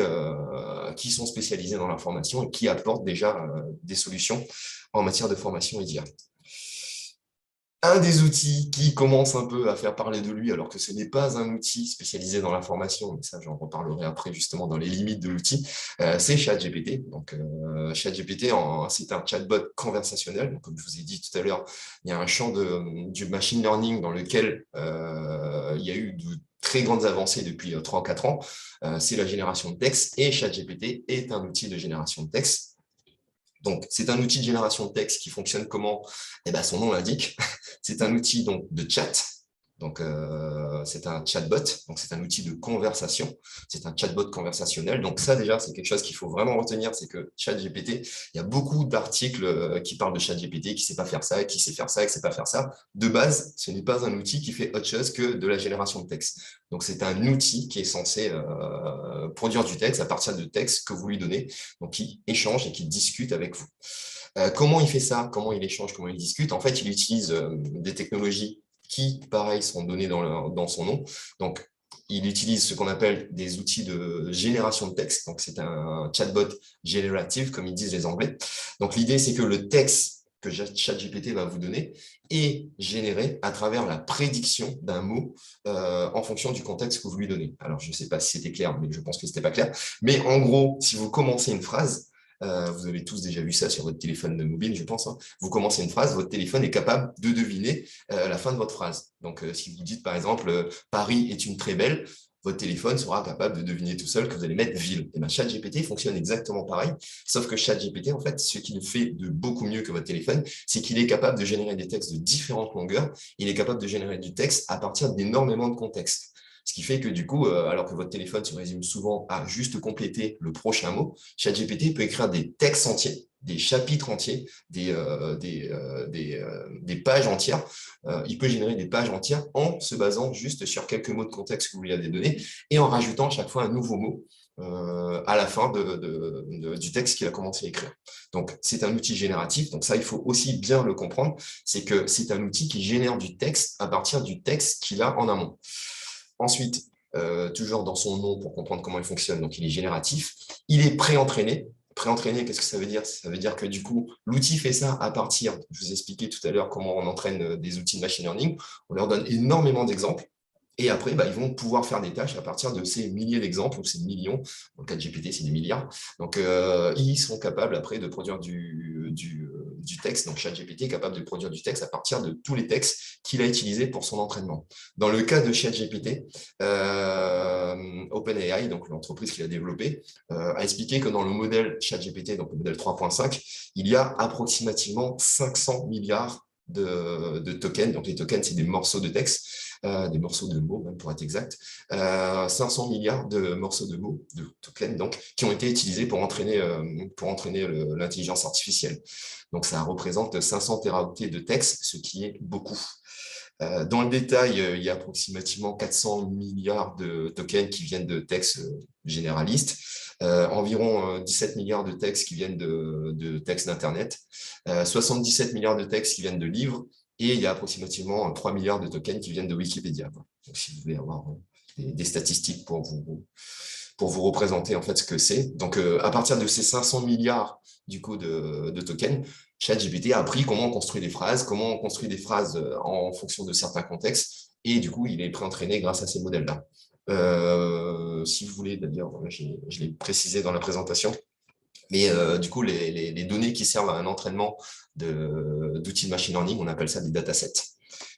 [SPEAKER 4] sont spécialisés dans la formation et qui apportent déjà des solutions en matière de formation et d'IA. Un des outils qui commence un peu à faire parler de lui, alors que ce n'est pas un outil spécialisé dans la formation, mais ça j'en reparlerai après justement dans les limites de l'outil, c'est ChatGPT. Donc ChatGPT, c'est un chatbot conversationnel. Donc, comme je vous ai dit tout à l'heure, il y a un champ du machine learning dans lequel il y a eu de très grandes avancées depuis 3 ou 4 ans. C'est la génération de texte et ChatGPT est un outil de génération de texte. Donc, c'est un outil de génération de texte qui fonctionne comment? Eh ben, son nom l'indique. C'est un outil donc, de chat. Donc, c'est un chatbot. Donc, c'est un outil de conversation. C'est un chatbot conversationnel. Donc, ça, déjà, c'est quelque chose qu'il faut vraiment retenir. C'est que ChatGPT, il y a beaucoup d'articles qui parlent de ChatGPT, qui ne sait pas faire ça, qui sait faire ça, qui ne sait pas faire ça. De base, ce n'est pas un outil qui fait autre chose que de la génération de texte. Donc, c'est un outil qui est censé produire du texte à partir de textes que vous lui donnez. Donc, qui échange et qui discute avec vous. Comment il fait ça? Comment il échange? Comment il discute? En fait, il utilise des technologies qui, pareil, sont données dans son nom. Donc, il utilise ce qu'on appelle des outils de génération de texte. Donc, c'est un chatbot génératif, comme ils disent les Anglais. Donc, l'idée, c'est que le texte que ChatGPT va vous donner est généré à travers la prédiction d'un mot en fonction du contexte que vous lui donnez. Alors, je ne sais pas si c'était clair, mais je pense que ce n'était pas clair. Mais en gros, si vous commencez une phrase, vous avez tous déjà vu ça sur votre téléphone mobile, je pense. Vous commencez une phrase, votre téléphone est capable de deviner la fin de votre phrase. Donc, si vous dites, par exemple, « Paris est une très belle », votre téléphone sera capable de deviner tout seul que vous allez mettre « ville ». Et bien, ChatGPT fonctionne exactement pareil, sauf que ChatGPT, en fait, ce qu'il fait de beaucoup mieux que votre téléphone, c'est qu'il est capable de générer des textes de différentes longueurs. Il est capable de générer du texte à partir d'énormément de contextes. Ce qui fait que du coup, alors que votre téléphone se résume souvent à juste compléter le prochain mot, ChatGPT peut écrire des textes entiers, des chapitres entiers, des pages entières. Il peut générer des pages entières en se basant juste sur quelques mots de contexte que vous lui avez donnés et en rajoutant à chaque fois un nouveau mot à la fin du texte qu'il a commencé à écrire. Donc, c'est un outil génératif. Donc, ça, il faut aussi bien le comprendre. C'est que c'est un outil qui génère du texte à partir du texte qu'il a en amont. Ensuite, toujours dans son nom pour comprendre comment il fonctionne, donc il est génératif, il est pré-entraîné. Pré-entraîné, qu'est-ce que ça veut dire? Ça veut dire que du coup, l'outil fait ça à partir, je vous ai expliqué tout à l'heure comment on entraîne des outils de machine learning, on leur donne énormément d'exemples, et après, ils vont pouvoir faire des tâches à partir de ces milliers d'exemples, ou ces millions, dans le cas de GPT, c'est des milliards. Donc, ils sont capables après de produire du texte. Donc, ChatGPT est capable de produire du texte à partir de tous les textes qu'il a utilisés pour son entraînement. Dans le cas de ChatGPT, OpenAI, donc l'entreprise qui l'a développé, a expliqué que dans le modèle ChatGPT, donc le modèle 3.5, il y a approximativement 500 milliards de tokens. Donc, les tokens, c'est des morceaux de texte. Des morceaux de mots, même pour être exact, 500 milliards de morceaux de mots, de tokens, donc, qui ont été utilisés pour entraîner l'intelligence artificielle. Donc, ça représente 500 téraoctets de texte, ce qui est beaucoup. Dans le détail, il y a approximativement 400 milliards de tokens qui viennent de textes généralistes, environ 17 milliards de textes qui viennent de textes d'Internet, 77 milliards de textes qui viennent de livres, et il y a approximativement 3 milliards de tokens qui viennent de Wikipédia. Donc, si vous voulez avoir des statistiques pour vous représenter en fait ce que c'est. Donc, à partir de ces 500 milliards du coup, de tokens, ChatGPT a appris comment on construit des phrases, en fonction de certains contextes, et du coup, il est pré-entraîné grâce à ces modèles-là. Si vous voulez, d'ailleurs, je l'ai précisé dans la présentation, mais du coup, les données qui servent à un entraînement d'outils de machine learning, on appelle ça des datasets.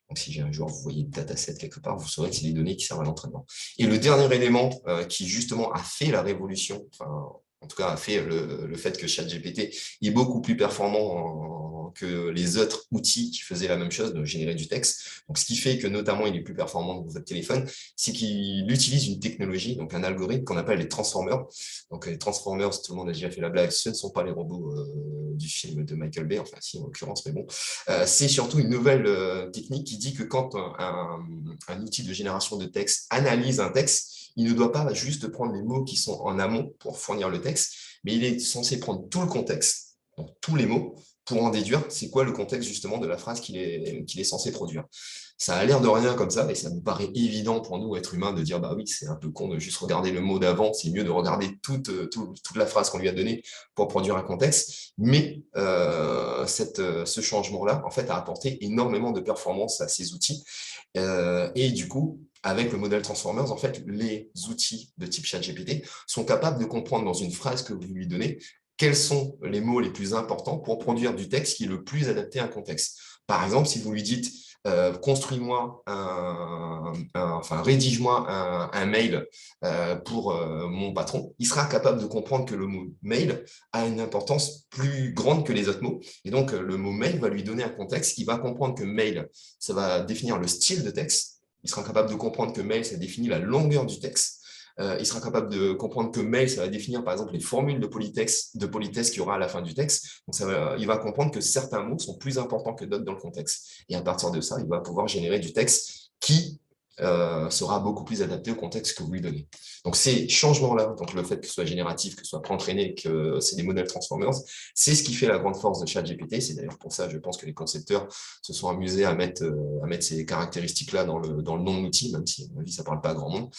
[SPEAKER 4] Donc, si un jour vous voyez des datasets quelque part, vous saurez que c'est les données qui servent à l'entraînement. Et le dernier élément qui justement a fait la révolution, enfin, en tout cas a fait le fait que ChatGPT est beaucoup plus performant que les autres outils qui faisaient la même chose, de générer du texte. Donc, ce qui fait que notamment il est plus performant dans votre téléphone, c'est qu'il utilise une technologie, donc un algorithme qu'on appelle les transformers. Donc, les transformers, tout le monde a déjà fait la blague, ce ne sont pas les robots du film de Michael Bay, enfin si en l'occurrence, mais bon. C'est surtout une nouvelle technique qui dit que quand un outil de génération de texte analyse un texte, il ne doit pas juste prendre les mots qui sont en amont pour fournir le texte, mais il est censé prendre tout le contexte, donc tous les mots, pour en déduire c'est quoi le contexte justement de la phrase qu'il est censé produire. Ça a l'air de rien comme ça, et ça nous paraît évident pour nous, êtres humains, de dire bah oui, c'est un peu con de juste regarder le mot d'avant, c'est mieux de regarder toute la phrase qu'on lui a donnée pour produire un contexte. Mais ce changement-là, en fait, a apporté énormément de performance à ces outils. Et du coup, avec le modèle Transformers, en fait, les outils de type ChatGPT sont capables de comprendre dans une phrase que vous lui donnez quels sont les mots les plus importants pour produire du texte qui est le plus adapté à un contexte. Par exemple, si vous lui dites construis-moi rédige-moi un mail pour mon patron, il sera capable de comprendre que le mot mail a une importance plus grande que les autres mots. Et donc, le mot mail va lui donner un contexte. Il va comprendre que mail, ça va définir le style de texte. Il sera capable de comprendre que mail, ça définit la longueur du texte. Il sera capable de comprendre que mail, ça va définir par exemple les formules de politesse qu'il y aura à la fin du texte. Donc il va comprendre que certains mots sont plus importants que d'autres dans le contexte. Et à partir de ça, il va pouvoir générer du texte qui sera beaucoup plus adapté au contexte que vous lui donnez. Donc ces changements-là, donc le fait que ce soit génératif, que ce soit pré-entraîné, que c'est des modèles Transformers, c'est ce qui fait la grande force de ChatGPT. C'est d'ailleurs pour ça, je pense que les concepteurs se sont amusés à mettre ces caractéristiques-là dans le nom de l'outil, même si à mon avis, ça ne parle pas à grand monde.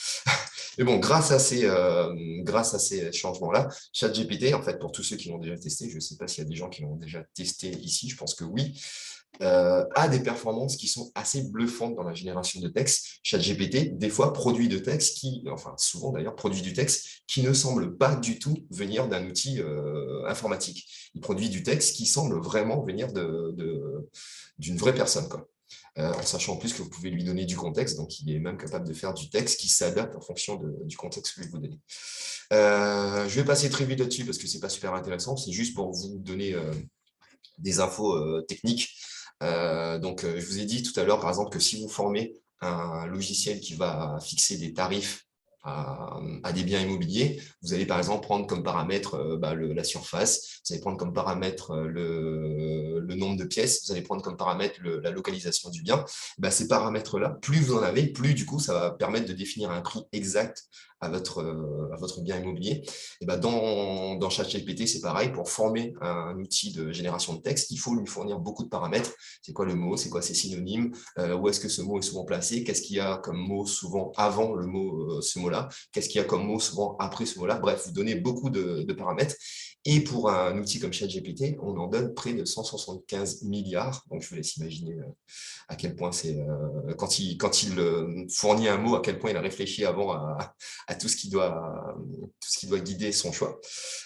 [SPEAKER 4] Mais bon, grâce à ces changements-là, ChatGPT, en fait, pour tous ceux qui l'ont déjà testé, je ne sais pas s'il y a des gens qui l'ont déjà testé ici, je pense que oui, a des performances qui sont assez bluffantes dans la génération de texte. ChatGPT, des fois, produit de texte souvent d'ailleurs, produit du texte qui ne semble pas du tout venir d'un outil informatique. Il produit du texte qui semble vraiment venir d'une vraie personne, quoi. En sachant en plus que vous pouvez lui donner du contexte, donc il est même capable de faire du texte qui s'adapte en fonction du contexte que vous donnez. Je vais passer très vite là-dessus parce que ce n'est pas super intéressant, c'est juste pour vous donner des infos techniques. Donc, je vous ai dit tout à l'heure, par exemple, que si vous formez un logiciel qui va fixer des tarifs à des biens immobiliers, vous allez par exemple prendre comme paramètre la surface, vous allez prendre comme paramètre le nombre de pièces, vous allez prendre comme paramètre la localisation du bien. Ces paramètres-là, plus vous en avez, plus du coup, ça va permettre de définir un prix exact à votre bien immobilier. Et dans ChatGPT, c'est pareil, pour former un outil de génération de texte, il faut lui fournir beaucoup de paramètres. C'est quoi le mot, c'est quoi ses synonymes, où est-ce que ce mot est souvent placé, qu'est-ce qu'il y a comme mot souvent avant le mot, ce mot-là, qu'est-ce qu'il y a comme mot souvent après ce mot-là. Bref, vous donnez beaucoup de paramètres. Et pour un outil comme ChatGPT, on en donne près de 175 milliards. Donc, je vous laisse imaginer à quel point c'est quand il fournit un mot, à quel point il a réfléchi avant à tout ce qui doit guider son choix.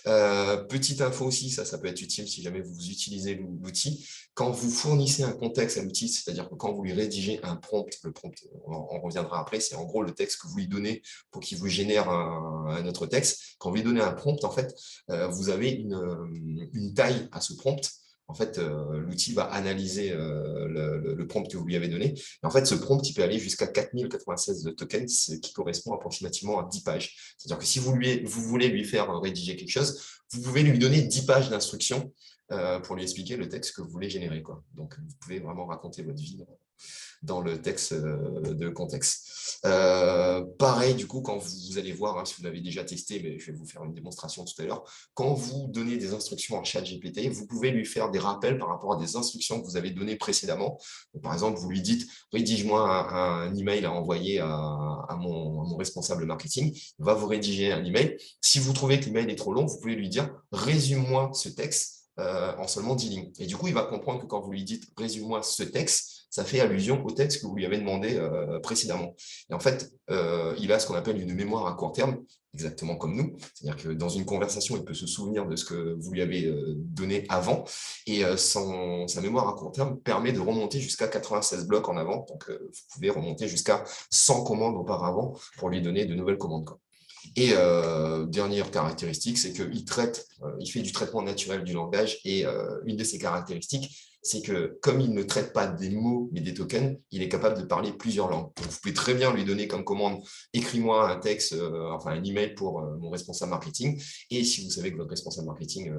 [SPEAKER 4] Petite info aussi, ça peut être utile si jamais vous utilisez l'outil. Quand vous fournissez un contexte à l'outil, c'est-à-dire que quand vous lui rédigez un prompt, le prompt, on reviendra après, c'est en gros le texte que vous lui donnez pour qu'il vous génère un autre texte. Quand vous lui donnez un prompt, en fait, vous avez une taille à ce prompt. En fait, l'outil va analyser le prompt que vous lui avez donné. Et en fait, ce prompt, il peut aller jusqu'à 4096 tokens, ce qui correspond approximativement à 10 pages. C'est-à-dire que si vous voulez lui faire rédiger quelque chose, vous pouvez lui donner 10 pages d'instructions pour lui expliquer le texte que vous voulez générer, quoi. Donc, vous pouvez vraiment raconter votre vie dans le texte de contexte. Pareil, du coup, quand vous allez voir, si vous l'avez déjà testé, mais je vais vous faire une démonstration tout à l'heure, quand vous donnez des instructions à ChatGPT, vous pouvez lui faire des rappels par rapport à des instructions que vous avez données précédemment. Donc, par exemple, vous lui dites, rédige-moi un email à envoyer à mon responsable marketing. Il va vous rédiger un email. Si vous trouvez que l'email est trop long, vous pouvez lui dire, résume-moi ce texte en seulement 10 lignes. Et du coup, il va comprendre que quand vous lui dites, résume-moi ce texte, ça fait allusion au texte que vous lui avez demandé précédemment. Et en fait, il a ce qu'on appelle une mémoire à court terme, exactement comme nous. C'est-à-dire que dans une conversation, il peut se souvenir de ce que vous lui avez donné avant. Et sa mémoire à court terme permet de remonter jusqu'à 96 blocs en avant. Donc, vous pouvez remonter jusqu'à 100 commandes auparavant pour lui donner de nouvelles commandes, quoi. Et dernière caractéristique, c'est qu'il il fait du traitement naturel du langage. Et une de ses caractéristiques, c'est que comme il ne traite pas des mots, mais des tokens, il est capable de parler plusieurs langues. Donc, vous pouvez très bien lui donner comme commande, écris-moi un texte, enfin un email pour mon responsable marketing. Et si vous savez que votre responsable marketing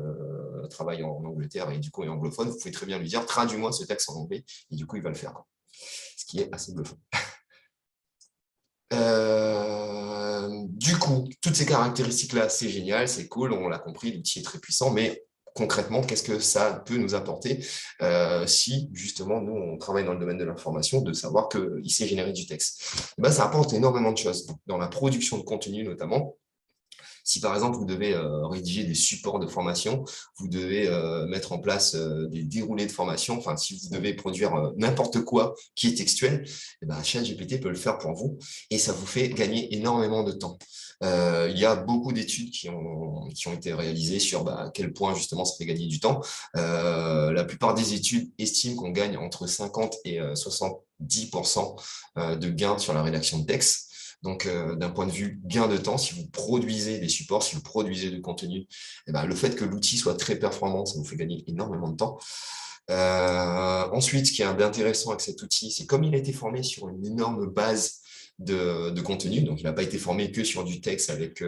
[SPEAKER 4] travaille en Angleterre et du coup est anglophone, vous pouvez très bien lui dire, traduis-moi ce texte en anglais. Et du coup, il va le faire. Ce qui est assez bluffant. Du coup, toutes ces caractéristiques-là, c'est génial, c'est cool, on l'a compris, l'outil est très puissant, mais concrètement, qu'est-ce que ça peut nous apporter si, justement, nous, on travaille dans le domaine de l'information, de savoir qu'il sait générer du texte. Et ben, ça apporte énormément de choses, dans la production de contenu notamment. Si par exemple, vous devez rédiger des supports de formation, vous devez mettre en place des déroulés de formation, enfin, si vous devez produire n'importe quoi qui est textuel, eh ben, ChatGPT peut le faire pour vous et ça vous fait gagner énormément de temps. Il y a beaucoup d'études qui ont été réalisées sur à quel point justement ça fait gagner du temps. La plupart des études estiment qu'on gagne entre 50 et 70% de gains sur la rédaction de texte. Donc, d'un point de vue gain de temps, si vous produisez des supports, si vous produisez du contenu, eh ben, le fait que l'outil soit très performant, ça vous fait gagner énormément de temps. Ensuite, ce qui est intéressant avec cet outil, c'est comme il a été formé sur une énorme base de contenu, donc il n'a pas été formé que sur du texte avec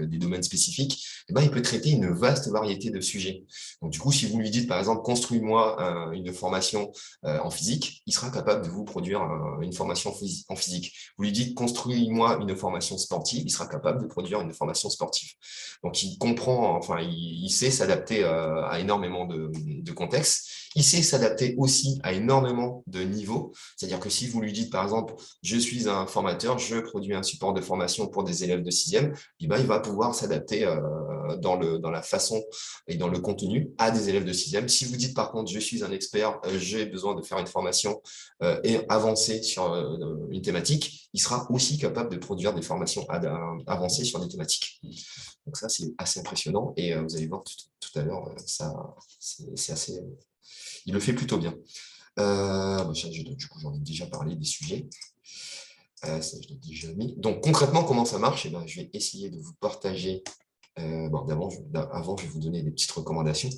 [SPEAKER 4] des domaines spécifiques, eh ben, il peut traiter une vaste variété de sujets. Donc du coup, si vous lui dites par exemple, construis-moi une formation en physique, il sera capable de vous produire une formation en physique. Vous lui dites, construis-moi une formation sportive, il sera capable de produire une formation sportive. Donc il comprend, enfin il sait s'adapter à énormément de contextes. Il sait s'adapter aussi à énormément de niveaux. C'est-à-dire que si vous lui dites, par exemple, je suis un formateur, je produis un support de formation pour des élèves de 6e, eh ben, il va pouvoir s'adapter dans la façon et dans le contenu à des élèves de 6e. Si vous dites, par contre, je suis un expert, j'ai besoin de faire une formation et avancer sur une thématique, il sera aussi capable de produire des formations avancées sur des thématiques. Donc ça, c'est assez impressionnant. Et vous allez voir tout à l'heure, c'est assez... il le fait plutôt bien. Du coup, j'en ai déjà parlé des sujets. Ça, je l'ai déjà mis. Donc, concrètement, comment ça marche? Ben, je vais essayer de vous partager. Avant, je vais vous donner des petites recommandations.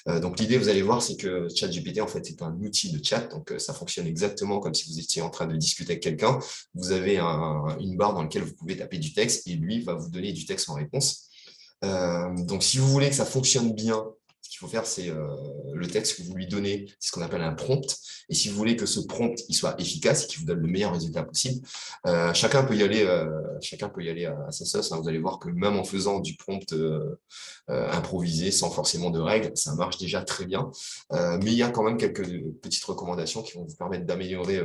[SPEAKER 4] Donc, l'idée, vous allez voir, c'est que ChatGPT, en fait, c'est un outil de chat. Donc, ça fonctionne exactement comme si vous étiez en train de discuter avec quelqu'un. Vous avez une barre dans laquelle vous pouvez taper du texte et lui va vous donner du texte en réponse. Donc, si vous voulez que ça fonctionne bien, ce qu'il faut faire, c'est le texte que vous lui donnez, c'est ce qu'on appelle un prompt. Et si vous voulez que ce prompt il soit efficace et qu'il vous donne le meilleur résultat possible, chacun peut y aller à sa sauce. Hein. Vous allez voir que même en faisant du prompt improvisé, sans forcément de règles, ça marche déjà très bien. Mais il y a quand même quelques petites recommandations qui vont vous permettre d'améliorer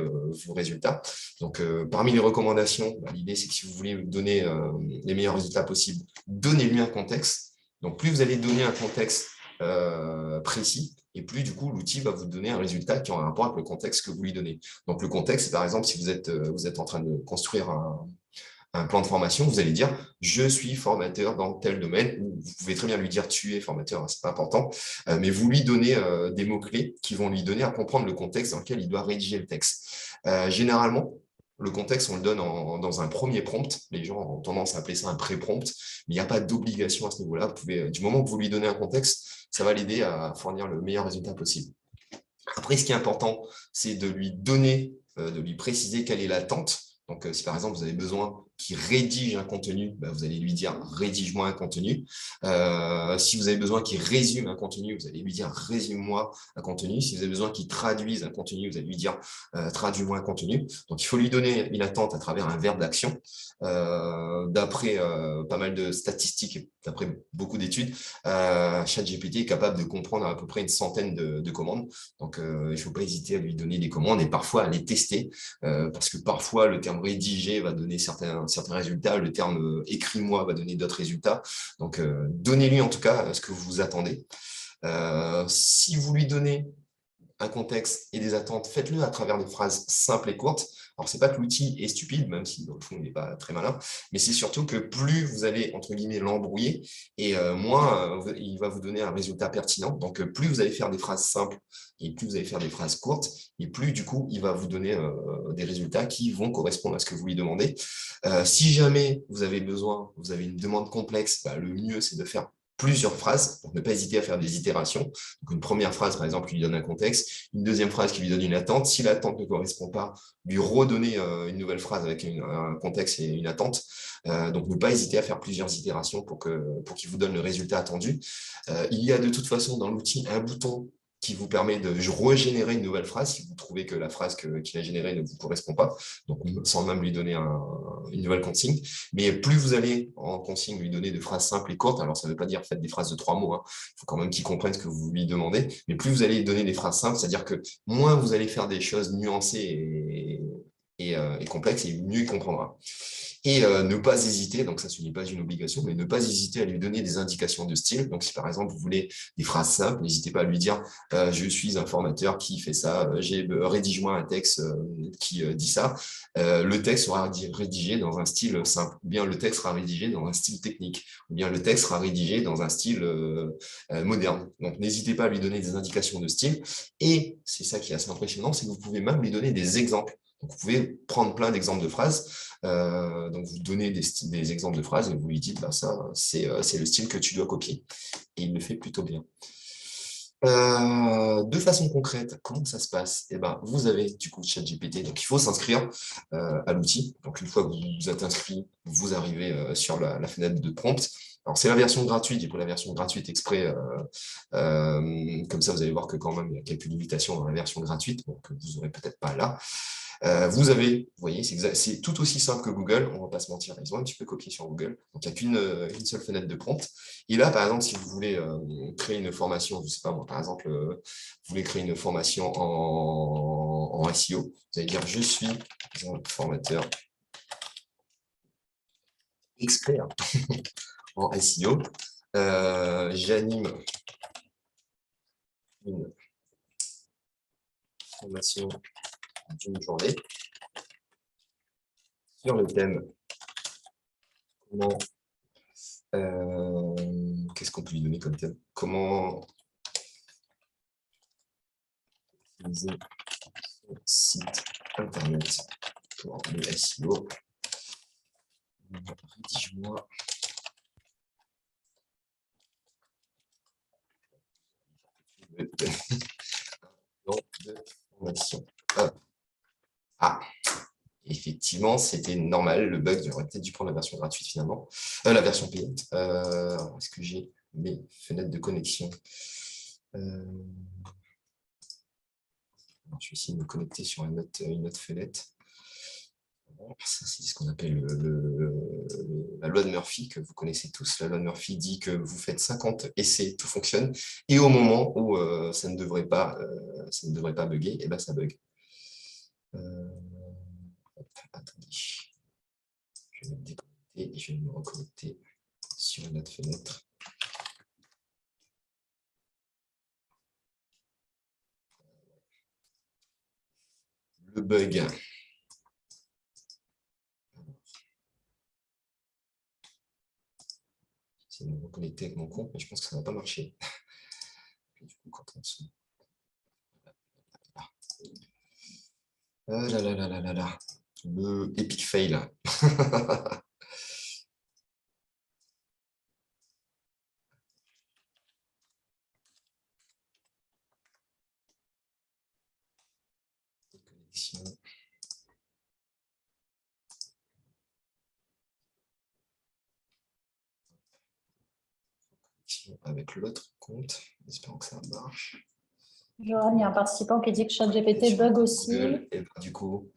[SPEAKER 4] vos résultats. Donc, parmi les recommandations, l'idée, c'est que si vous voulez donner les meilleurs résultats possibles, donnez-lui un contexte. Donc, plus vous allez donner un contexte précis, et plus du coup l'outil va vous donner un résultat qui est en rapport avec le contexte que vous lui donnez. Donc le contexte, par exemple, si vous êtes en train de construire un plan de formation, vous allez dire je suis formateur dans tel domaine, ou vous pouvez très bien lui dire tu es formateur, c'est pas important, mais vous lui donnez des mots-clés qui vont lui donner à comprendre le contexte dans lequel il doit rédiger le texte. Généralement, le contexte, on le donne dans un premier prompt. Les gens ont tendance à appeler ça un pré-prompt, mais il n'y a pas d'obligation à ce niveau-là. Du moment que vous lui donnez un contexte, ça va l'aider à fournir le meilleur résultat possible. Après, ce qui est important, c'est de lui donner, de lui préciser quelle est l'attente. Donc, si par exemple, vous avez besoin qu'il rédige un contenu, vous allez lui dire « rédige-moi un contenu ». Si vous avez besoin qu'il résume un contenu, vous allez lui dire « résume-moi un contenu ». Si vous avez besoin qu'il traduise un contenu, vous allez lui dire « traduis-moi un contenu ». Donc, il faut lui donner une attente à travers un verbe d'action. D'après pas mal de statistiques et d'après beaucoup d'études, ChatGPT est capable de comprendre à peu près une centaine de commandes. Donc, il ne faut pas hésiter à lui donner des commandes et parfois à les tester parce que parfois, le terme « rédiger » va donner certains résultats, le terme « écris-moi » va donner d'autres résultats. Donc, donnez-lui en tout cas ce que vous attendez. Si vous lui donnez un contexte et des attentes, faites-le à travers des phrases simples et courtes. Alors, ce n'est pas que l'outil est stupide, même si dans le fond, il n'est pas très malin, mais c'est surtout que plus vous allez, entre guillemets, l'embrouiller, et moins il va vous donner un résultat pertinent. Donc, plus vous allez faire des phrases simples et plus vous allez faire des phrases courtes, et plus, du coup, il va vous donner des résultats qui vont correspondre à ce que vous lui demandez. Si jamais vous avez besoin, vous avez une demande complexe, bah, le mieux, c'est de faire plusieurs phrases, pour ne pas hésiter à faire des itérations. Donc, une première phrase, par exemple, qui lui donne un contexte, une deuxième phrase qui lui donne une attente. Si l'attente ne correspond pas, lui redonner une nouvelle phrase avec un contexte et une attente. Donc, ne pas hésiter à faire plusieurs itérations pour qu'il vous donne le résultat attendu. Il y a de toute façon dans l'outil un bouton qui vous permet de régénérer une nouvelle phrase si vous trouvez que la phrase qu'il a générée ne vous correspond pas, donc sans même lui donner une nouvelle consigne. Mais plus vous allez en consigne lui donner de phrases simples et courtes, alors ça ne veut pas dire faites des phrases de 3 mots, il faut quand même qu'il comprenne ce que vous lui demandez, mais plus vous allez lui donner des phrases simples, c'est-à-dire que moins vous allez faire des choses nuancées et complexes, et mieux il comprendra. Et ne pas hésiter, donc ça ce n'est pas une obligation, mais ne pas hésiter à lui donner des indications de style. Donc si par exemple vous voulez des phrases simples, n'hésitez pas à lui dire je suis un formateur qui fait ça, rédige-moi un texte qui dit ça. Le texte sera rédigé dans un style simple, ou bien le texte sera rédigé dans un style technique, ou bien le texte sera rédigé dans un style moderne. Donc n'hésitez pas à lui donner des indications de style. Et c'est ça qui est assez impressionnant, c'est que vous pouvez même lui donner des exemples. Donc, vous pouvez prendre plein d'exemples de phrases. Donc, vous donnez des exemples de phrases et vous lui dites, bah, ça, c'est le style que tu dois copier. Et il le fait plutôt bien. De façon concrète, comment ça se passe? Eh ben, vous avez du coup ChatGPT, donc il faut s'inscrire à l'outil. Donc, une fois que vous vous êtes inscrit, vous arrivez sur la fenêtre de prompt. Alors, c'est la version gratuite, et pour la version gratuite exprès, comme ça, vous allez voir que quand même, il y a quelques limitations dans la version gratuite, donc vous n'aurez peut-être pas là. Vous voyez, c'est tout aussi simple que Google, on ne va pas se mentir, ils ont un petit peu copié sur Google. Donc, il n'y a qu'une seule fenêtre de prompt. Et là, par exemple, si vous voulez créer une formation, je ne sais pas moi, par exemple, vous voulez créer une formation en SEO, vous allez dire « Je suis un formateur expert en SEO. J'anime une formation d'une journée sur le thème comment qu'est-ce qu'on peut lui donner comme thème? Comment utiliser son site internet pour le SEO? Rédige-moi de formation. Ah, effectivement, c'était normal, le bug, j'aurais peut-être dû prendre la version gratuite finalement, la version payante. Est-ce que j'ai mes fenêtres de connexion? Je vais essayer de me connecter sur une autre fenêtre. Ça, c'est ce qu'on appelle la loi de Murphy, que vous connaissez tous. La loi de Murphy dit que vous faites 50 essais, tout fonctionne, et au moment où ça ne devrait pas bugger, et ben ça bug. Attendez, je vais me déconnecter et je vais me reconnecter sur une autre fenêtre. Le bug. J'essaie de me reconnecter avec mon compte, mais je pense que ça ne va pas marcher. Du coup, quand on se... Ah là là là là là là. Le epic fail. Connexion. Avec l'autre compte, espérons que ça marche.
[SPEAKER 2] Johan, il y a un participant qui dit que ChatGPT bug aussi.
[SPEAKER 4] Google, et du coup,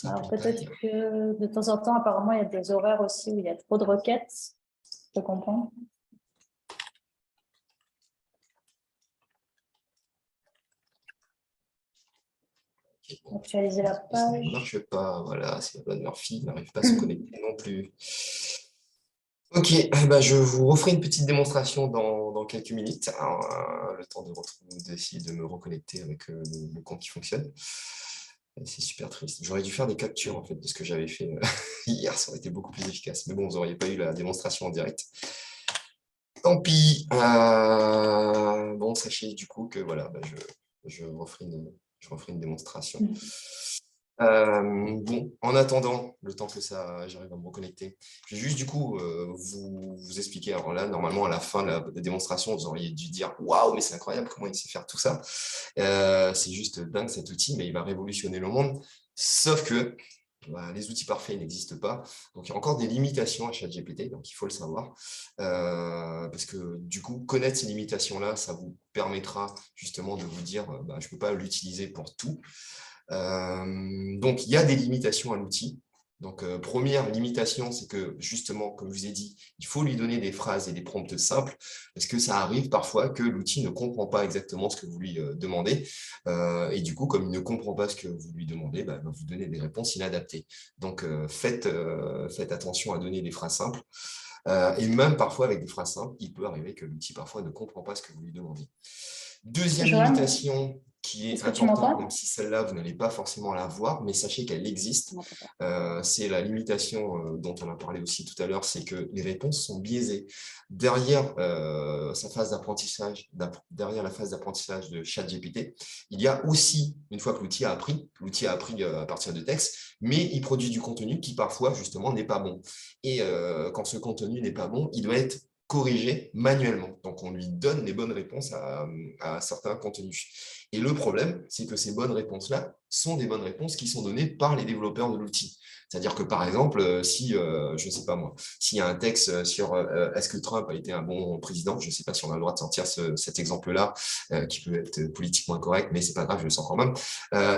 [SPEAKER 2] alors peut-être que de temps en temps, apparemment, il y a des horaires aussi où il y a trop de requêtes. Je comprends. Actualiser la page.
[SPEAKER 4] Ça ne marche pas, voilà, c'est la loi de Murphy, il n'arrive pas à se connecter non plus. Ok, je vous referai une petite démonstration dans quelques minutes. Alors, le temps d'essayer de me reconnecter avec le compte qui fonctionne. Et c'est super triste. J'aurais dû faire des captures en fait de ce que j'avais fait hier, ça aurait été beaucoup plus efficace. Mais bon, vous n'auriez pas eu la démonstration en direct. Tant pis. Bon, sachez du coup que voilà, je referai une démonstration. Bon, en attendant, le temps que j'arrive à me reconnecter, je vais juste du coup vous expliquer. Alors là, normalement, à la fin de la démonstration, vous auriez dû dire waouh, mais c'est incroyable comment il sait faire tout ça. C'est juste dingue cet outil, mais il va révolutionner le monde. Sauf que les outils parfaits n'existent pas. Donc, il y a encore des limitations à ChatGPT, donc il faut le savoir. Parce que du coup, connaître ces limitations-là, ça vous permettra justement de vous dire je ne peux pas l'utiliser pour tout. Donc, il y a des limitations à l'outil. Donc, première limitation, c'est que justement, comme je vous ai dit, il faut lui donner des phrases et des prompts simples, parce que ça arrive parfois que l'outil ne comprend pas exactement ce que vous lui demandez. Et du coup, comme il ne comprend pas ce que vous lui demandez, il va vous donner des réponses inadaptées. Donc, faites attention à donner des phrases simples. Et même parfois, avec des phrases simples, il peut arriver que l'outil parfois ne comprend pas ce que vous lui demandez. Deuxième
[SPEAKER 2] Johan,
[SPEAKER 4] limitation qui est
[SPEAKER 2] est-ce que tu
[SPEAKER 4] importante, même
[SPEAKER 2] m'entends?
[SPEAKER 4] si celle-là, vous n'allez pas forcément la voir, mais sachez qu'elle existe. C'est la limitation dont on a parlé aussi tout à l'heure, c'est que les réponses sont biaisées. Derrière sa phase d'apprentissage, derrière la phase d'apprentissage de ChatGPT, il y a aussi, une fois que l'outil a appris à partir de textes, mais il produit du contenu qui parfois, justement, n'est pas bon. Et quand ce contenu n'est pas bon, il doit être corrigé manuellement. Donc, on lui donne les bonnes réponses à certains contenus. Et le problème, c'est que ces bonnes réponses-là sont des bonnes réponses qui sont données par les développeurs de l'outil. C'est-à-dire que, par exemple, si, je ne sais pas moi, s'il y a un texte sur est-ce que Trump a été un bon président, je ne sais pas si on a le droit de sortir cet exemple-là, qui peut être politiquement incorrect, mais ce n'est pas grave, je le sens quand même,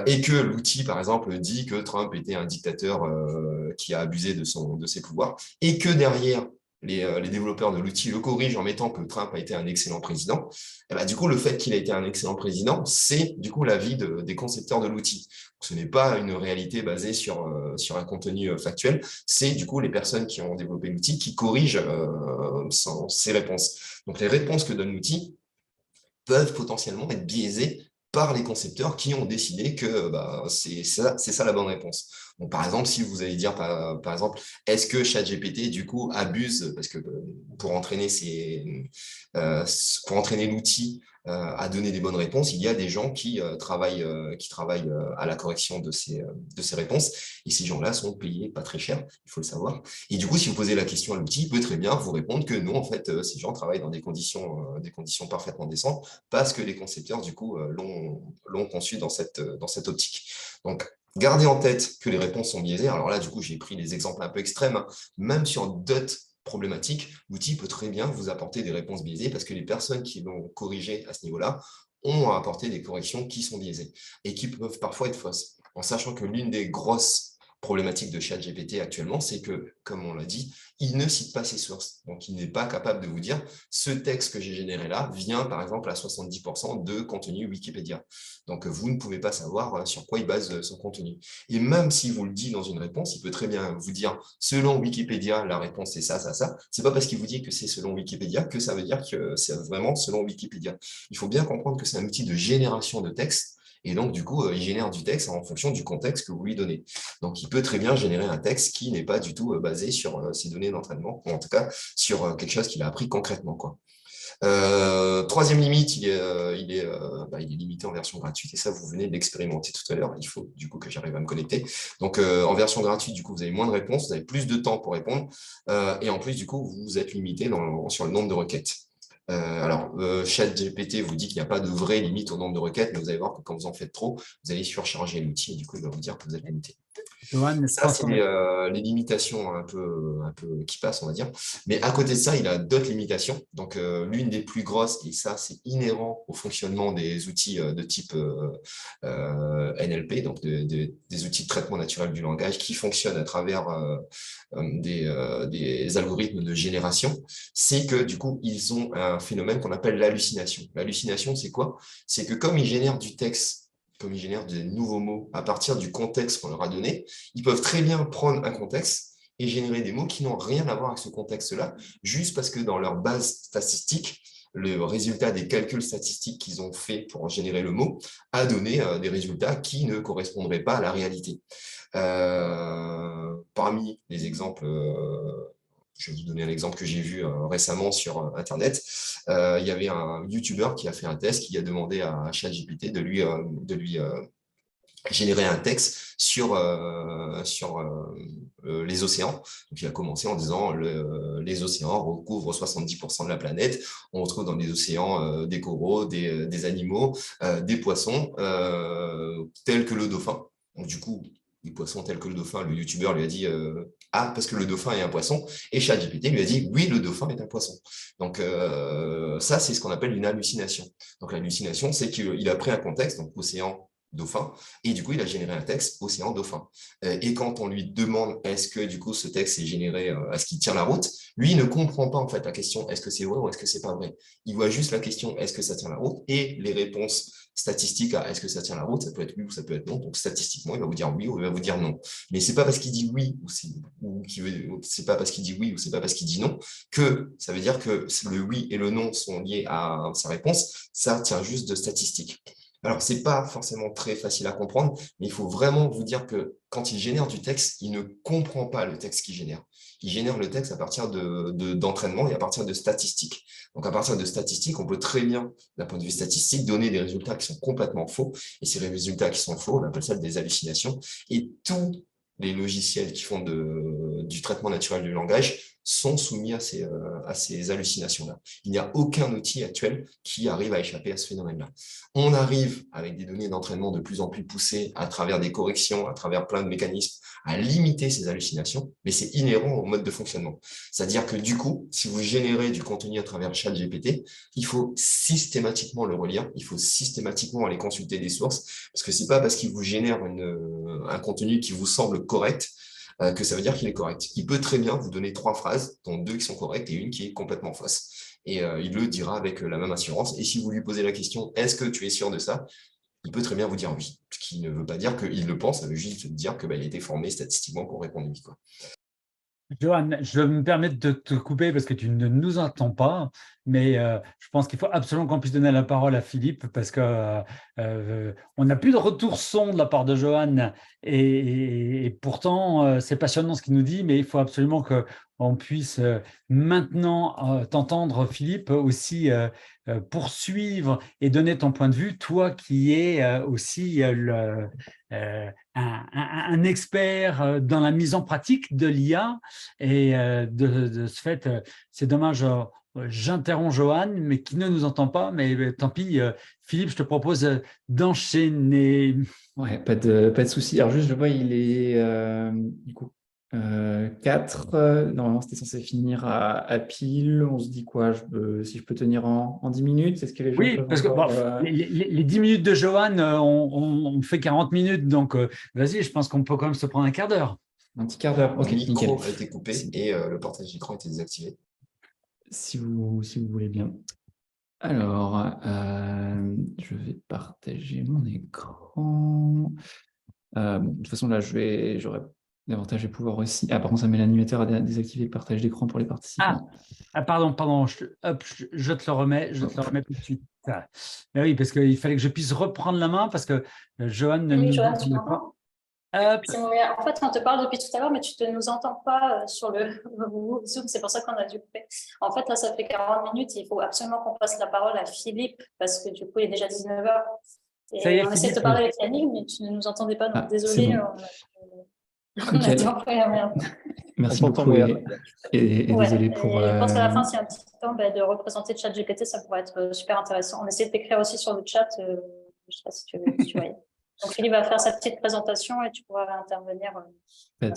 [SPEAKER 4] et que l'outil, par exemple, dit que Trump était un dictateur qui a abusé de ses pouvoirs, et que derrière, les développeurs de l'outil le corrigent en mettant que Trump a été un excellent président, et du coup, le fait qu'il a été un excellent président, c'est du coup l'avis des concepteurs de l'outil. Ce n'est pas une réalité basée sur un contenu factuel, c'est du coup les personnes qui ont développé l'outil qui corrigent ces réponses. Donc, les réponses que donne l'outil peuvent potentiellement être biaisées par les concepteurs qui ont décidé que c'est ça la bonne réponse. Donc, par exemple, si vous allez dire, par exemple, est-ce que ChatGPT, du coup, abuse, parce que pour entraîner l'outil à donner des bonnes réponses, il y a des gens qui travaillent à la correction de ces réponses, et ces gens-là sont payés pas très cher, il faut le savoir. Et du coup, si vous posez la question à l'outil, il peut très bien vous répondre que non, en fait, ces gens travaillent dans des conditions parfaitement décentes, parce que les concepteurs, du coup, l'ont conçu dans cette optique. Donc, gardez en tête que les réponses sont biaisées. Alors là, du coup, j'ai pris des exemples un peu extrêmes. Même sur d'autres problématiques, l'outil peut très bien vous apporter des réponses biaisées parce que les personnes qui l'ont corrigé à ce niveau-là ont apporté des corrections qui sont biaisées et qui peuvent parfois être fausses. En sachant que l'une des grosses problématique de ChatGPT actuellement, c'est que, comme on l'a dit, il ne cite pas ses sources. Donc, il n'est pas capable de vous dire ce texte que j'ai généré là vient, par exemple, à 70% de contenu Wikipédia. Donc, vous ne pouvez pas savoir sur quoi il base son contenu. Et même s'il vous le dit dans une réponse, il peut très bien vous dire selon Wikipédia, la réponse c'est ça, ça, ça. C'est pas parce qu'il vous dit que c'est selon Wikipédia que ça veut dire que c'est vraiment selon Wikipédia. Il faut bien comprendre que c'est un outil de génération de texte. Et donc, du coup, il génère du texte en fonction du contexte que vous lui donnez. Donc, il peut très bien générer un texte qui n'est pas du tout basé sur ses données d'entraînement, ou en tout cas sur quelque chose qu'il a appris concrètement, quoi. Troisième limite, il est limité en version gratuite, et ça, vous venez de l'expérimenter tout à l'heure. Il faut du coup que j'arrive à me connecter. Donc, en version gratuite, du coup, vous avez moins de réponses, vous avez plus de temps pour répondre, et en plus, du coup, vous êtes limité sur le nombre de requêtes. ChatGPT vous dit qu'il n'y a pas de vraie limite au nombre de requêtes, mais vous allez voir que quand vous en faites trop, vous allez surcharger l'outil et du coup, il va vous dire que vous êtes limité.
[SPEAKER 1] Johan,
[SPEAKER 4] Ça, c'est les limitations un peu qui passent, on va dire. Mais à côté de ça, il a d'autres limitations. Donc, l'une des plus grosses, et ça, c'est inhérent au fonctionnement des outils de type NLP, donc des outils de traitement naturel du langage qui fonctionnent à travers des algorithmes de génération, c'est que du coup, ils ont un phénomène qu'on appelle l'hallucination. L'hallucination, c'est quoi? C'est que comme ils génèrent du texte, comme ils génèrent des nouveaux mots à partir du contexte qu'on leur a donné, ils peuvent très bien prendre un contexte et générer des mots qui n'ont rien à voir avec ce contexte-là, juste parce que dans leur base statistique, le résultat des calculs statistiques qu'ils ont fait pour générer le mot a donné des résultats qui ne correspondraient pas à la réalité. Parmi les exemples, je vais vous donner un exemple que j'ai vu récemment sur Internet. Il y avait un YouTuber qui a fait un test, qui a demandé à ChatGPT de lui générer un texte sur les océans. Donc, il a commencé en disant les océans recouvrent 70% de la planète. On retrouve dans les océans des coraux, des animaux, des poissons tels que le dauphin. Donc, du coup, les poissons tels que le dauphin, le youtubeur lui a dit ah, parce que le dauphin est un poisson. Et ChatGPT lui a dit oui, le dauphin est un poisson. Donc, ça, c'est ce qu'on appelle une hallucination. Donc, l'hallucination, c'est qu'il a pris un contexte, donc océan, dauphin, et du coup, il a généré un texte océan dauphin. Et quand on lui demande est-ce que du coup ce texte est généré, est-ce qu'il tient la route, lui il ne comprend pas en fait la question est-ce que c'est vrai ou est-ce que c'est pas vrai. Il voit juste la question est-ce que ça tient la route et les réponses statistiques à est-ce que ça tient la route, ça peut être oui ou ça peut être non. Donc statistiquement, il va vous dire oui ou il va vous dire non. Mais c'est pas parce qu'il dit oui ou c'est pas parce qu'il dit oui ou c'est pas parce qu'il dit non que ça veut dire que le oui et le non sont liés à sa réponse. Ça tient juste de statistiques. Alors, ce n'est pas forcément très facile à comprendre, mais il faut vraiment vous dire que quand il génère du texte, il ne comprend pas le texte qu'il génère. Il génère le texte à partir d'entraînement et à partir de statistiques. Donc, à partir de statistiques, on peut très bien, d'un point de vue statistique, donner des résultats qui sont complètement faux. Et ces résultats qui sont faux, on appelle ça des hallucinations. Et tous les logiciels qui font du traitement naturel du langage sont soumis à ces hallucinations-là. Il n'y a aucun outil actuel qui arrive à échapper à ce phénomène-là. On arrive, avec des données d'entraînement de plus en plus poussées, à travers des corrections, à travers plein de mécanismes, à limiter ces hallucinations, mais c'est inhérent au mode de fonctionnement. C'est-à-dire que du coup, si vous générez du contenu à travers ChatGPT, il faut systématiquement le relire, il faut systématiquement aller consulter des sources, parce que c'est pas parce qu'il vous génère un contenu qui vous semble correct que ça veut dire qu'il est correct. Il peut très bien vous donner 3 phrases, dont 2 qui sont correctes et une qui est complètement fausse. Et il le dira avec la même assurance. Et si vous lui posez la question « Est-ce que tu es sûr de ça ?» il peut très bien vous dire oui. Ce qui ne veut pas dire qu'il le pense, ça veut juste dire qu'il a été formé statistiquement pour répondre oui, quoi.
[SPEAKER 1] Johan, je me permets de te couper parce que tu ne nous entends pas, mais je pense qu'il faut absolument qu'on puisse donner la parole à Philippe parce que on n'a plus de retour son de la part de Johan et pourtant c'est passionnant ce qu'il nous dit, mais il faut absolument qu'on puisse maintenant t'entendre, Philippe, aussi poursuivre et donner ton point de vue, toi qui es aussi un expert dans la mise en pratique de l'IA. Et de ce fait, c'est dommage, j'interromps Johan, mais qui ne nous entend pas. Mais tant pis, Philippe, je te propose d'enchaîner.
[SPEAKER 5] Ouais, pas de souci. Alors juste, je vois, il est du coup 4. Normalement, c'était censé finir à pile. On se dit quoi si je peux tenir en 10 minutes, est-ce que les gens
[SPEAKER 1] Oui,
[SPEAKER 5] peuvent
[SPEAKER 1] parce que
[SPEAKER 5] encore,
[SPEAKER 1] les 10 minutes de Johan, on fait 40 minutes. Donc, vas-y, je pense qu'on peut quand même se prendre un quart d'heure.
[SPEAKER 5] un petit quart d'heure? Ok,
[SPEAKER 4] Le
[SPEAKER 5] nickel.
[SPEAKER 4] micro a été coupé et le partage d'écran a été désactivé.
[SPEAKER 5] Si vous voulez bien. Alors, je vais partager mon écran. Bon, de toute façon, là, j'aurai davantage de pouvoir aussi. Ah, par contre, ça met l'animateur à désactiver le partage d'écran pour les participants.
[SPEAKER 1] Pardon, je te le remets, tout de suite. Mais oui, parce qu'il fallait que je puisse reprendre la main parce que Johan ne
[SPEAKER 2] Oui,
[SPEAKER 1] nous
[SPEAKER 2] Johan, tu
[SPEAKER 1] entendait pas.
[SPEAKER 2] m'entends? En fait, on te parle depuis tout à l'heure, mais tu ne nous entends pas sur le Zoom, c'est pour ça qu'on a dû couper. En fait, là, ça fait 40 minutes, il faut absolument qu'on passe la parole à Philippe, parce que du coup, il est déjà 19 h.
[SPEAKER 1] Ça y est,
[SPEAKER 2] on essaie de te
[SPEAKER 1] Philippe.
[SPEAKER 2] parler avec Yannick, mais tu ne nous entendais pas, donc désolé.
[SPEAKER 5] C'est bon.
[SPEAKER 2] On a été en première.
[SPEAKER 5] Merci
[SPEAKER 3] On t'entend
[SPEAKER 5] beaucoup
[SPEAKER 3] bien.
[SPEAKER 5] et
[SPEAKER 2] Ouais,
[SPEAKER 5] désolé pour…
[SPEAKER 2] je pense qu'à la fin, s'il y a un petit temps de représenter ChatGPT, ça pourrait être super intéressant. On essaie de t'écrire aussi sur le chat, je ne sais pas si tu voyais. Donc, Philippe va faire sa petite présentation et tu pourras intervenir. Moi,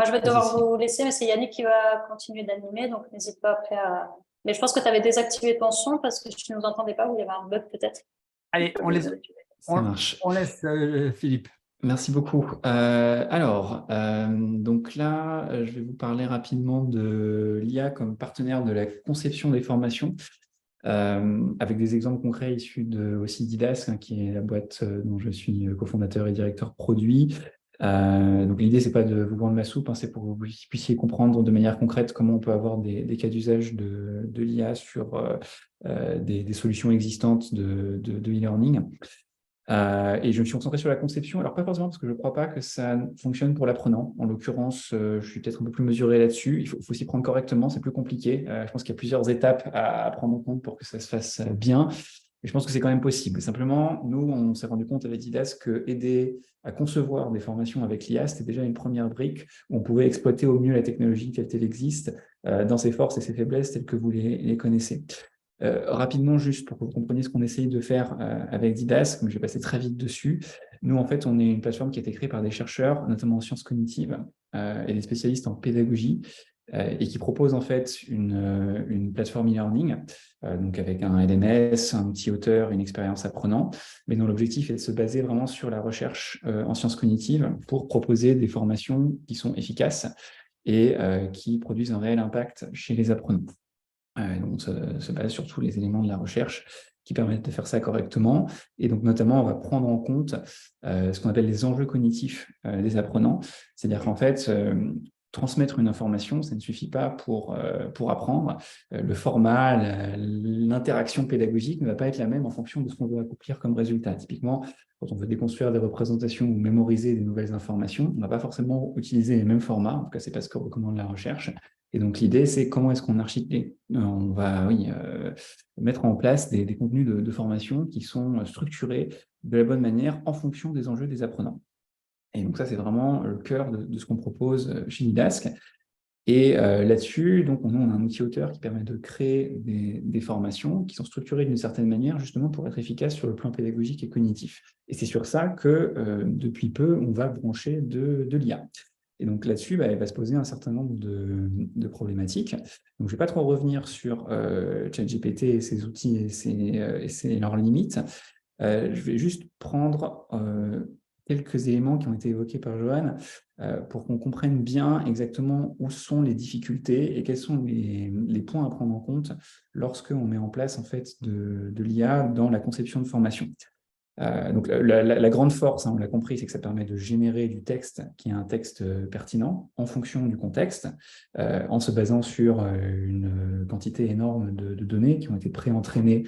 [SPEAKER 2] je vais devoir vous laisser, mais c'est Yannick qui va continuer d'animer, donc n'hésite pas après à… Mais je pense que tu avais désactivé ton son parce que tu ne nous entendais pas ou il y avait un bug peut-être.
[SPEAKER 1] Allez, on laisse Philippe.
[SPEAKER 5] Merci beaucoup. Donc là, je vais vous parler rapidement de l'IA comme partenaire de la conception des formations. Avec des exemples concrets issus aussi d'IDAS, qui est la boîte dont je suis cofondateur et directeur produit. Donc l'idée, c'est pas de vous vendre la soupe, hein, c'est pour que vous puissiez comprendre de manière concrète comment on peut avoir des cas d'usage de l'IA sur des solutions existantes de e-learning. Et je me suis concentré sur la conception, alors pas forcément parce que je ne crois pas que ça fonctionne pour l'apprenant. En l'occurrence, je suis peut-être un peu plus mesuré là-dessus. Il faut s'y prendre correctement, c'est plus compliqué. Je pense qu'il y a plusieurs étapes à prendre en compte pour que ça se fasse bien. Et je pense que c'est quand même possible. Simplement, nous, on s'est rendu compte avec Didas que aider à concevoir des formations avec l'IA, c'était déjà une première brique où on pouvait exploiter au mieux la technologie telle qu'elle existe, dans ses forces et ses faiblesses telles que vous les connaissez. Rapidement, juste pour que vous compreniez ce qu'on essaye de faire avec Didas, comme je vais passer très vite dessus. Nous, en fait, on est une plateforme qui a été créée par des chercheurs, notamment en sciences cognitives et des spécialistes en pédagogie, et qui propose en fait une plateforme e-learning, donc avec un LMS, un outil auteur, une expérience apprenant, mais dont l'objectif est de se baser vraiment sur la recherche en sciences cognitives pour proposer des formations qui sont efficaces et qui produisent un réel impact chez les apprenants. Donc, se base sur tous les éléments de la recherche qui permettent de faire ça correctement. Et donc, notamment, on va prendre en compte ce qu'on appelle les enjeux cognitifs des apprenants. C'est-à-dire qu'en fait, transmettre une information, ça ne suffit pas pour apprendre. Le format, l'interaction pédagogique ne va pas être la même en fonction de ce qu'on veut accomplir comme résultat. Typiquement, quand on veut déconstruire des représentations ou mémoriser des nouvelles informations, on ne va pas forcément utiliser les mêmes formats. En tout cas, ce n'est pas ce que recommande la recherche. Et donc, l'idée, c'est comment est-ce on va mettre en place des contenus de formation qui sont structurés de la bonne manière en fonction des enjeux des apprenants. Et donc, ça, c'est vraiment le cœur de ce qu'on propose chez Nidask. Et là-dessus, donc, on a un outil auteur qui permet de créer des formations qui sont structurées d'une certaine manière, justement pour être efficaces sur le plan pédagogique et cognitif. Et c'est sur ça que, depuis peu, on va brancher de l'IA. Et donc là-dessus, il va se poser un certain nombre de problématiques. Donc, je ne vais pas trop revenir sur ChatGPT et ses outils et leurs limites. Je vais juste prendre quelques éléments qui ont été évoqués par Johan pour qu'on comprenne bien exactement où sont les difficultés et quels sont les points à prendre en compte lorsqu'on met en place en fait, de l'IA dans la conception de formation. Donc la grande force, on l'a compris, c'est que ça permet de générer du texte qui est un texte pertinent en fonction du contexte, en se basant sur une quantité énorme de données qui ont été pré-entraînées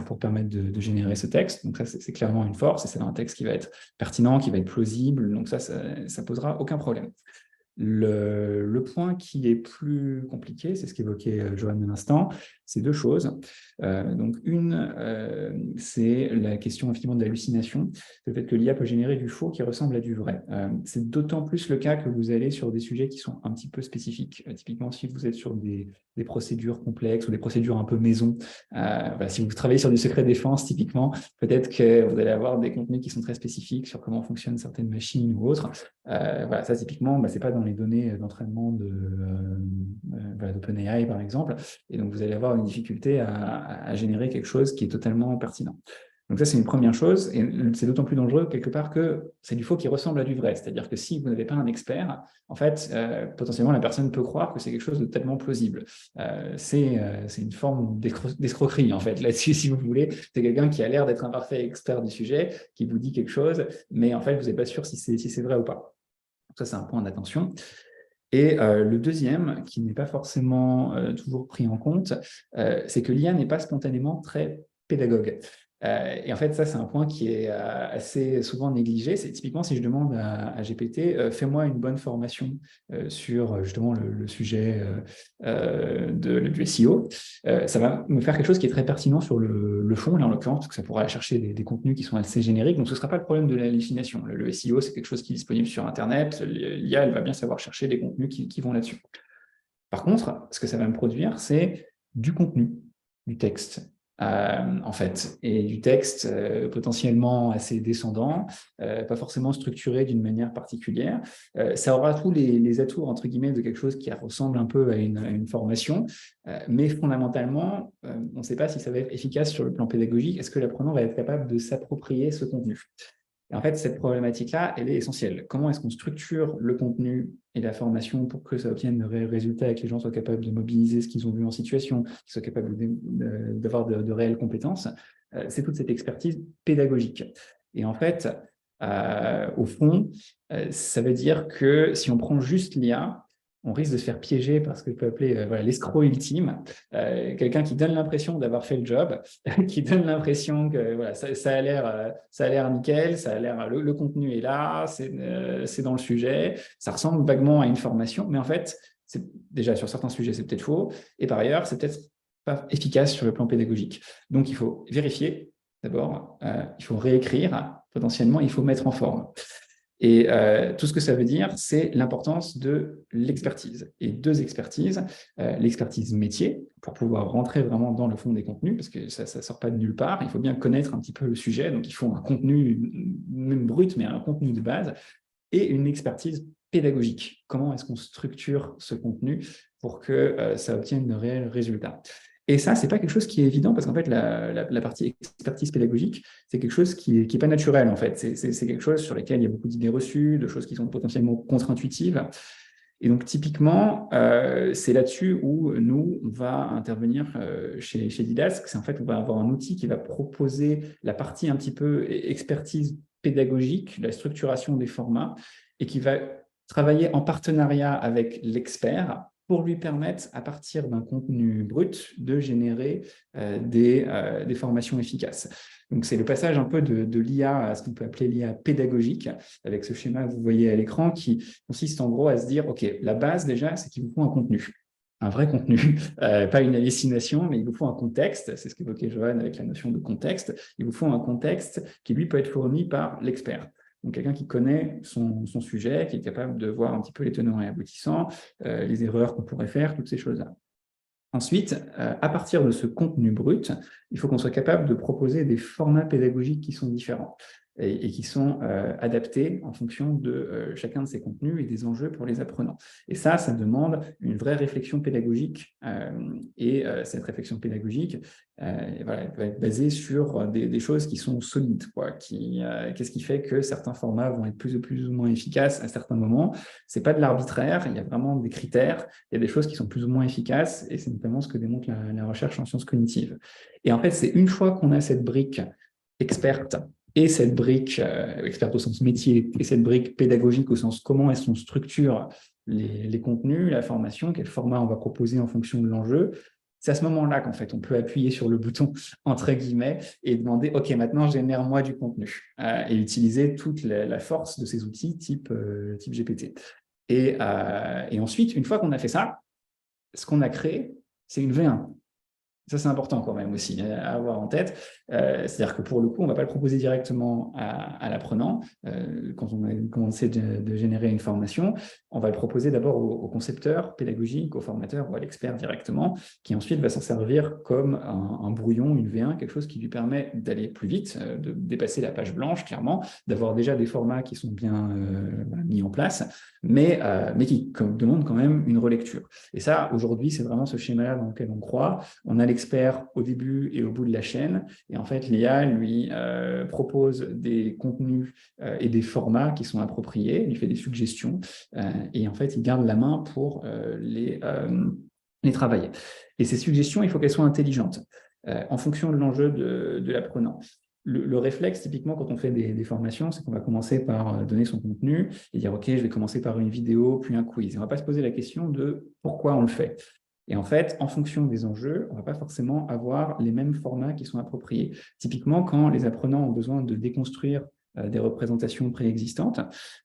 [SPEAKER 5] pour permettre de générer ce texte. Donc ça, c'est clairement une force, et c'est un texte qui va être pertinent, qui va être plausible, donc ça posera aucun problème. Le point qui est plus compliqué, c'est ce qu'évoquait Johan à l'instant, c'est deux choses. Donc une, c'est la question effectivement de l'hallucination, le fait que l'IA peut générer du faux qui ressemble à du vrai. C'est d'autant plus le cas que vous allez sur des sujets qui sont un petit peu spécifiques. Typiquement, si vous êtes sur des procédures complexes ou des procédures un peu maison, si vous travaillez sur du secret défense, typiquement, peut-être que vous allez avoir des contenus qui sont très spécifiques sur comment fonctionnent certaines machines ou autres. Ça, typiquement, ce n'est pas dans les données d'entraînement d'OpenAI, par exemple. Et donc, vous allez avoir une difficulté à générer quelque chose qui est totalement pertinent. Donc ça, c'est une première chose, et c'est d'autant plus dangereux quelque part que c'est du faux qui ressemble à du vrai. C'est-à-dire que si vous n'avez pas un expert, en fait, potentiellement, la personne peut croire que c'est quelque chose de tellement plausible. C'est une forme d'escroquerie, en fait, là-dessus, si vous voulez. C'est quelqu'un qui a l'air d'être un parfait expert du sujet, qui vous dit quelque chose, mais en fait, vous n'êtes pas sûr si c'est vrai ou pas. Donc ça, c'est un point d'attention. Et le deuxième, qui n'est pas forcément toujours pris en compte, c'est que l'IA n'est pas spontanément très pédagogue. Et en fait, ça, c'est un point qui est assez souvent négligé. C'est typiquement si je demande à GPT, fais-moi une bonne formation sur justement le sujet du SEO, ça va me faire quelque chose qui est très pertinent sur le fond, là en l'occurrence, parce que ça pourra aller chercher des contenus qui sont assez génériques. Donc, ce ne sera pas le problème de la hallucination. Le SEO, c'est quelque chose qui est disponible sur Internet. L'IA, elle va bien savoir chercher des contenus qui vont là-dessus. Par contre, ce que ça va me produire, c'est du contenu, du texte. En fait, et du texte potentiellement assez descendant, pas forcément structuré d'une manière particulière. Ça aura tous les atours, entre guillemets, de quelque chose qui ressemble un peu à une formation, mais fondamentalement, on ne sait pas si ça va être efficace sur le plan pédagogique. Est-ce que l'apprenant va être capable de s'approprier ce contenu ? Et en fait, cette problématique-là, elle est essentielle. Comment est-ce qu'on structure le contenu et la formation pour que ça obtienne de réels résultats et que les gens soient capables de mobiliser ce qu'ils ont vu en situation, qu'ils soient capables d'avoir de réelles compétences? C'est toute cette expertise pédagogique. Et en fait, Au fond, ça veut dire que si on prend juste l'IA, on risque de se faire piéger par ce que je peux appeler voilà, l'escroc ultime, quelqu'un qui donne l'impression d'avoir fait le job, qui donne l'impression que voilà, ça a l'air nickel, ça a l'air le contenu est là, c'est dans le sujet, ça ressemble vaguement à une formation, mais en fait, déjà sur certains sujets, c'est peut-être faux, et par ailleurs, c'est peut-être pas efficace sur le plan pédagogique. Donc, il faut vérifier d'abord, il faut réécrire, potentiellement, il faut mettre en forme. Et tout ce que ça veut dire, c'est l'importance de l'expertise. Et deux expertises, l'expertise métier, pour pouvoir rentrer vraiment dans le fond des contenus, parce que ça ne sort pas de nulle part, il faut bien connaître un petit peu le sujet, donc il faut un contenu, même brut, mais un contenu de base, et une expertise pédagogique. Comment est-ce qu'on structure ce contenu pour que ça obtienne de réels résultats? Et ça, ce n'est pas quelque chose qui est évident parce qu'en fait, la partie expertise pédagogique, c'est quelque chose qui n'est pas naturel en fait. C'est quelque chose sur lequel il y a beaucoup d'idées reçues, de choses qui sont potentiellement contre-intuitives. Et donc, typiquement, c'est là-dessus où nous, on va intervenir chez Didask. C'est en fait, on va avoir un outil qui va proposer la partie un petit peu expertise pédagogique, la structuration des formats, et qui va travailler en partenariat avec l'expert pour lui permettre, à partir d'un contenu brut, de générer des formations efficaces. Donc, c'est le passage un peu de l'IA à ce qu'on peut appeler l'IA pédagogique, avec ce schéma que vous voyez à l'écran, qui consiste en gros à se dire, OK, la base déjà, c'est qu'il vous faut un contenu. Un vrai contenu, pas une hallucination, mais il vous faut un contexte, c'est ce qu'évoquait Johan avec la notion de contexte, il vous faut un contexte qui, lui, peut être fourni par l'expert. Donc, quelqu'un qui connaît son sujet, qui est capable de voir un petit peu les tenants et aboutissants, les erreurs qu'on pourrait faire, toutes ces choses-là. Ensuite, à partir de ce contenu brut, il faut qu'on soit capable de proposer des formats pédagogiques qui sont différents et qui sont adaptés en fonction de chacun de ces contenus et des enjeux pour les apprenants. Et ça demande une vraie réflexion pédagogique. Et cette réflexion pédagogique voilà, elle va être basée sur des choses qui sont solides. Qu'est-ce qui fait que certains formats vont être plus ou moins efficaces à certains moments? Ce n'est pas de l'arbitraire, il y a vraiment des critères, il y a des choses qui sont plus ou moins efficaces, et c'est notamment ce que démontre la recherche en sciences cognitives. Et en fait, c'est une fois qu'on a cette brique experte et cette brique experte au sens métier et cette brique pédagogique au sens comment est-ce qu'on structure les contenus, la formation, quel format on va proposer en fonction de l'enjeu, c'est à ce moment-là qu'en fait on peut appuyer sur le bouton entre guillemets et demander ok, maintenant génère-moi du contenu et utiliser toute la force de ces outils type GPT. Et ensuite, une fois qu'on a fait ça, ce qu'on a créé, c'est une V1. Ça, c'est important quand même aussi à avoir en tête. C'est-à-dire que pour le coup, on ne va pas le proposer directement à l'apprenant. Quand on a commencé de générer une formation, on va le proposer d'abord au concepteur pédagogique, au formateur ou à l'expert directement, qui ensuite va s'en servir comme un brouillon, une V1, quelque chose qui lui permet d'aller plus vite, de dépasser la page blanche, clairement, d'avoir déjà des formats qui sont bien mis en place, mais qui demandent quand même une relecture. Et ça, aujourd'hui, c'est vraiment ce schéma-là dans lequel on croit. On a l'expert au début et au bout de la chaîne. Et en fait, l'IA lui propose des contenus et des formats qui sont appropriés, lui fait des suggestions et en fait, il garde la main pour les travailler. Et ces suggestions, il faut qu'elles soient intelligentes en fonction de l'enjeu de l'apprenant. Le réflexe, typiquement, quand on fait des formations, c'est qu'on va commencer par donner son contenu et dire « Ok, je vais commencer par une vidéo, puis un quiz ». Et on ne va pas se poser la question de pourquoi on le fait. Et en fait, en fonction des enjeux, on ne va pas forcément avoir les mêmes formats qui sont appropriés. Typiquement, quand les apprenants ont besoin de déconstruire des représentations préexistantes,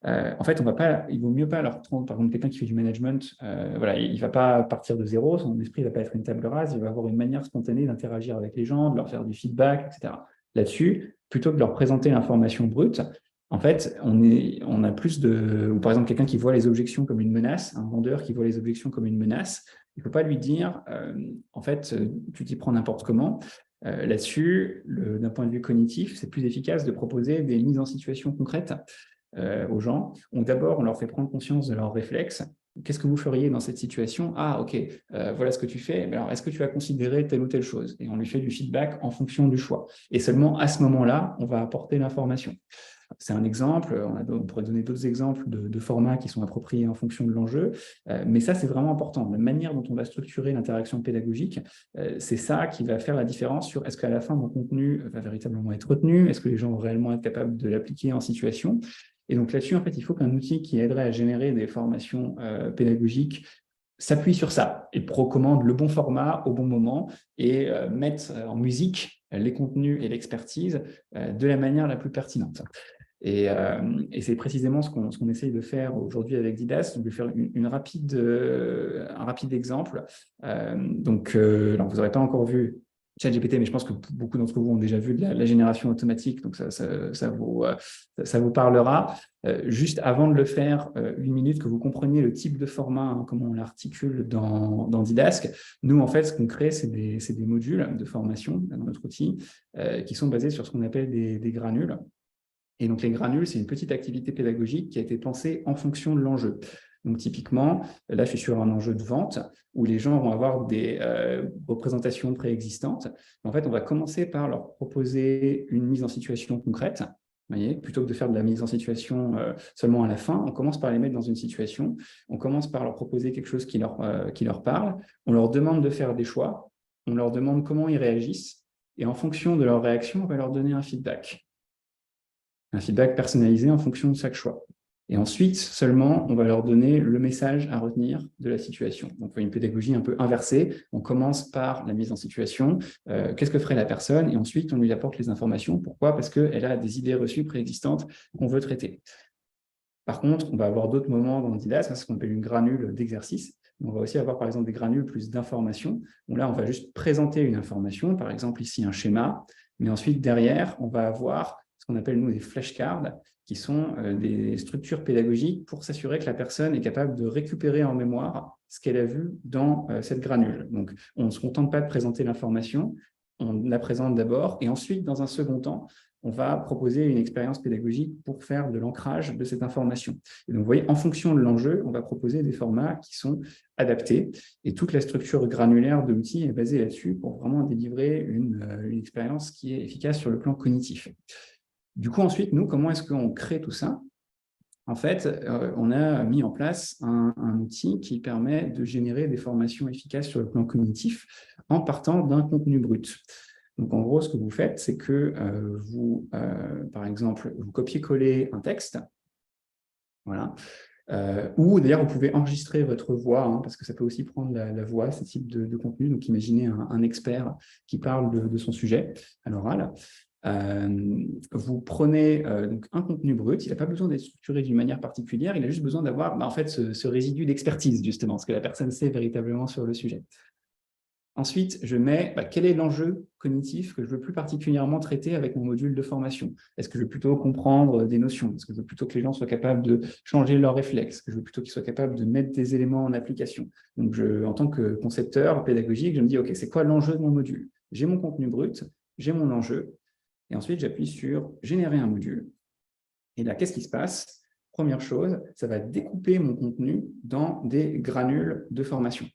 [SPEAKER 5] en fait, il vaut mieux pas leur prendre, par exemple, quelqu'un qui fait du management, voilà, il ne va pas partir de zéro, son esprit ne va pas être une table rase, il va avoir une manière spontanée d'interagir avec les gens, de leur faire du feedback, etc. Là-dessus, plutôt que de leur présenter l'information brute, en fait, on a plus de... Ou par exemple, quelqu'un qui voit les objections comme une menace, un vendeur qui voit les objections comme une menace, il ne faut pas lui dire, en fait, tu t'y prends n'importe comment. Là-dessus, d'un point de vue cognitif, c'est plus efficace de proposer des mises en situation concrètes aux gens. Donc d'abord, on leur fait prendre conscience de leurs réflexes. Qu'est-ce que vous feriez dans cette situation? Ah, ok, voilà ce que tu fais. Alors, est-ce que tu as considéré telle ou telle chose? Et on lui fait du feedback en fonction du choix. Et seulement à ce moment-là, on va apporter l'information. C'est un exemple, on pourrait donner d'autres exemples de formats qui sont appropriés en fonction de l'enjeu, mais ça, c'est vraiment important. La manière dont on va structurer l'interaction pédagogique, c'est ça qui va faire la différence sur est-ce qu'à la fin, mon contenu va véritablement être retenu, est-ce que les gens vont réellement être capables de l'appliquer en situation. Et donc là-dessus, en fait, il faut qu'un outil qui aiderait à générer des formations pédagogiques s'appuie sur ça et recommande le bon format au bon moment et mette en musique les contenus et l'expertise de la manière la plus pertinente. Et c'est précisément ce qu'on essaye de faire aujourd'hui avec Didas. Donc, je vais faire un rapide exemple. Alors, vous n'aurez pas encore vu ChatGPT, mais je pense que beaucoup d'entre vous ont déjà vu de la génération automatique, donc ça vous parlera. Juste avant de le faire, 1 minute, que vous compreniez le type de format, hein, comment on l'articule dans Didask. Nous, en fait, ce qu'on crée, c'est des modules de formation dans notre outil qui sont basés sur ce qu'on appelle des granules. Et donc, les granules, c'est une petite activité pédagogique qui a été pensée en fonction de l'enjeu. Donc, typiquement, là, je suis sur un enjeu de vente où les gens vont avoir des représentations préexistantes. En fait, on va commencer par leur proposer une mise en situation concrète. Vous voyez, plutôt que de faire de la mise en situation seulement à la fin, on commence par les mettre dans une situation. On commence par leur proposer quelque chose qui leur parle. On leur demande de faire des choix. On leur demande comment ils réagissent. Et en fonction de leur réaction, on va leur donner un feedback personnalisé en fonction de chaque choix. Et ensuite, seulement, on va leur donner le message à retenir de la situation. Donc, une pédagogie un peu inversée. On commence par la mise en situation. Qu'est-ce que ferait la personne? Et ensuite, on lui apporte les informations. Pourquoi? Parce qu'elle a des idées reçues préexistantes qu'on veut traiter. Par contre, on va avoir d'autres moments dans le Didas, c'est ce qu'on appelle une granule d'exercice. On va aussi avoir, par exemple, des granules plus d'informations. Là, on va juste présenter une information, par exemple, ici, un schéma. Mais ensuite, derrière, on va avoir ce qu'on appelle, nous, des flashcards, qui sont des structures pédagogiques pour s'assurer que la personne est capable de récupérer en mémoire ce qu'elle a vu dans cette granule. Donc, on ne se contente pas de présenter l'information, on la présente d'abord, et ensuite, dans un second temps, on va proposer une expérience pédagogique pour faire de l'ancrage de cette information. Et donc, vous voyez, en fonction de l'enjeu, on va proposer des formats qui sont adaptés, et toute la structure granulaire de l'outil est basée là-dessus pour vraiment délivrer une expérience qui est efficace sur le plan cognitif. Du coup, ensuite, nous, comment est-ce qu'on crée tout ça? En fait, on a mis en place un outil qui permet de générer des formations efficaces sur le plan cognitif en partant d'un contenu brut. Donc, en gros, ce que vous faites, c'est que vous, par exemple, vous copiez-collez un texte, voilà, ou d'ailleurs, vous pouvez enregistrer votre voix, hein, parce que ça peut aussi prendre la voix, ce type de contenu. Donc, imaginez un expert qui parle de son sujet à l'oral. Vous prenez donc un contenu brut, il n'a pas besoin d'être structuré d'une manière particulière, il a juste besoin d'avoir en fait ce résidu d'expertise, justement, ce que la personne sait véritablement sur le sujet. Ensuite, je mets quel est l'enjeu cognitif que je veux plus particulièrement traiter avec mon module de formation. Est-ce que je veux plutôt comprendre des notions? Est-ce que je veux plutôt que les gens soient capables de changer leurs réflexes? Est-ce que je veux plutôt qu'ils soient capables de mettre des éléments en application? Donc, en tant que concepteur pédagogique, je me dis, OK, c'est quoi l'enjeu de mon module? J'ai mon contenu brut, j'ai mon enjeu, et ensuite, j'appuie sur « Générer un module ». Et là, qu'est-ce qui se passe? Première chose, ça va découper mon contenu dans des granules de formation.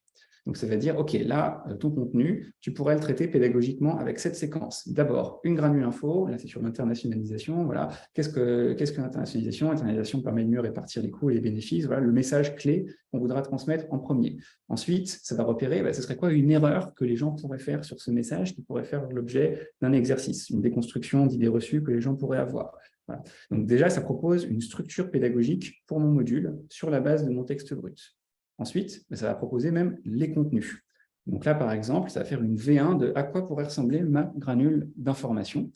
[SPEAKER 5] Donc, ça va dire, OK, là, ton contenu, tu pourrais le traiter pédagogiquement avec cette séquence. D'abord, une granule info, là, c'est sur l'internationalisation. Voilà. Qu'est-ce que l'internationalisation? L'internationalisation permet de mieux répartir les coûts et les bénéfices. Voilà le message clé qu'on voudra transmettre en premier. Ensuite, ça va repérer, ce serait quoi une erreur que les gens pourraient faire sur ce message qui pourrait faire l'objet d'un exercice, une déconstruction d'idées reçues que les gens pourraient avoir. Voilà. Donc, déjà, ça propose une structure pédagogique pour mon module sur la base de mon texte brut. Ensuite, ça va proposer même les contenus. Donc là, par exemple, ça va faire une V1 de à quoi pourrait ressembler ma granule d'information.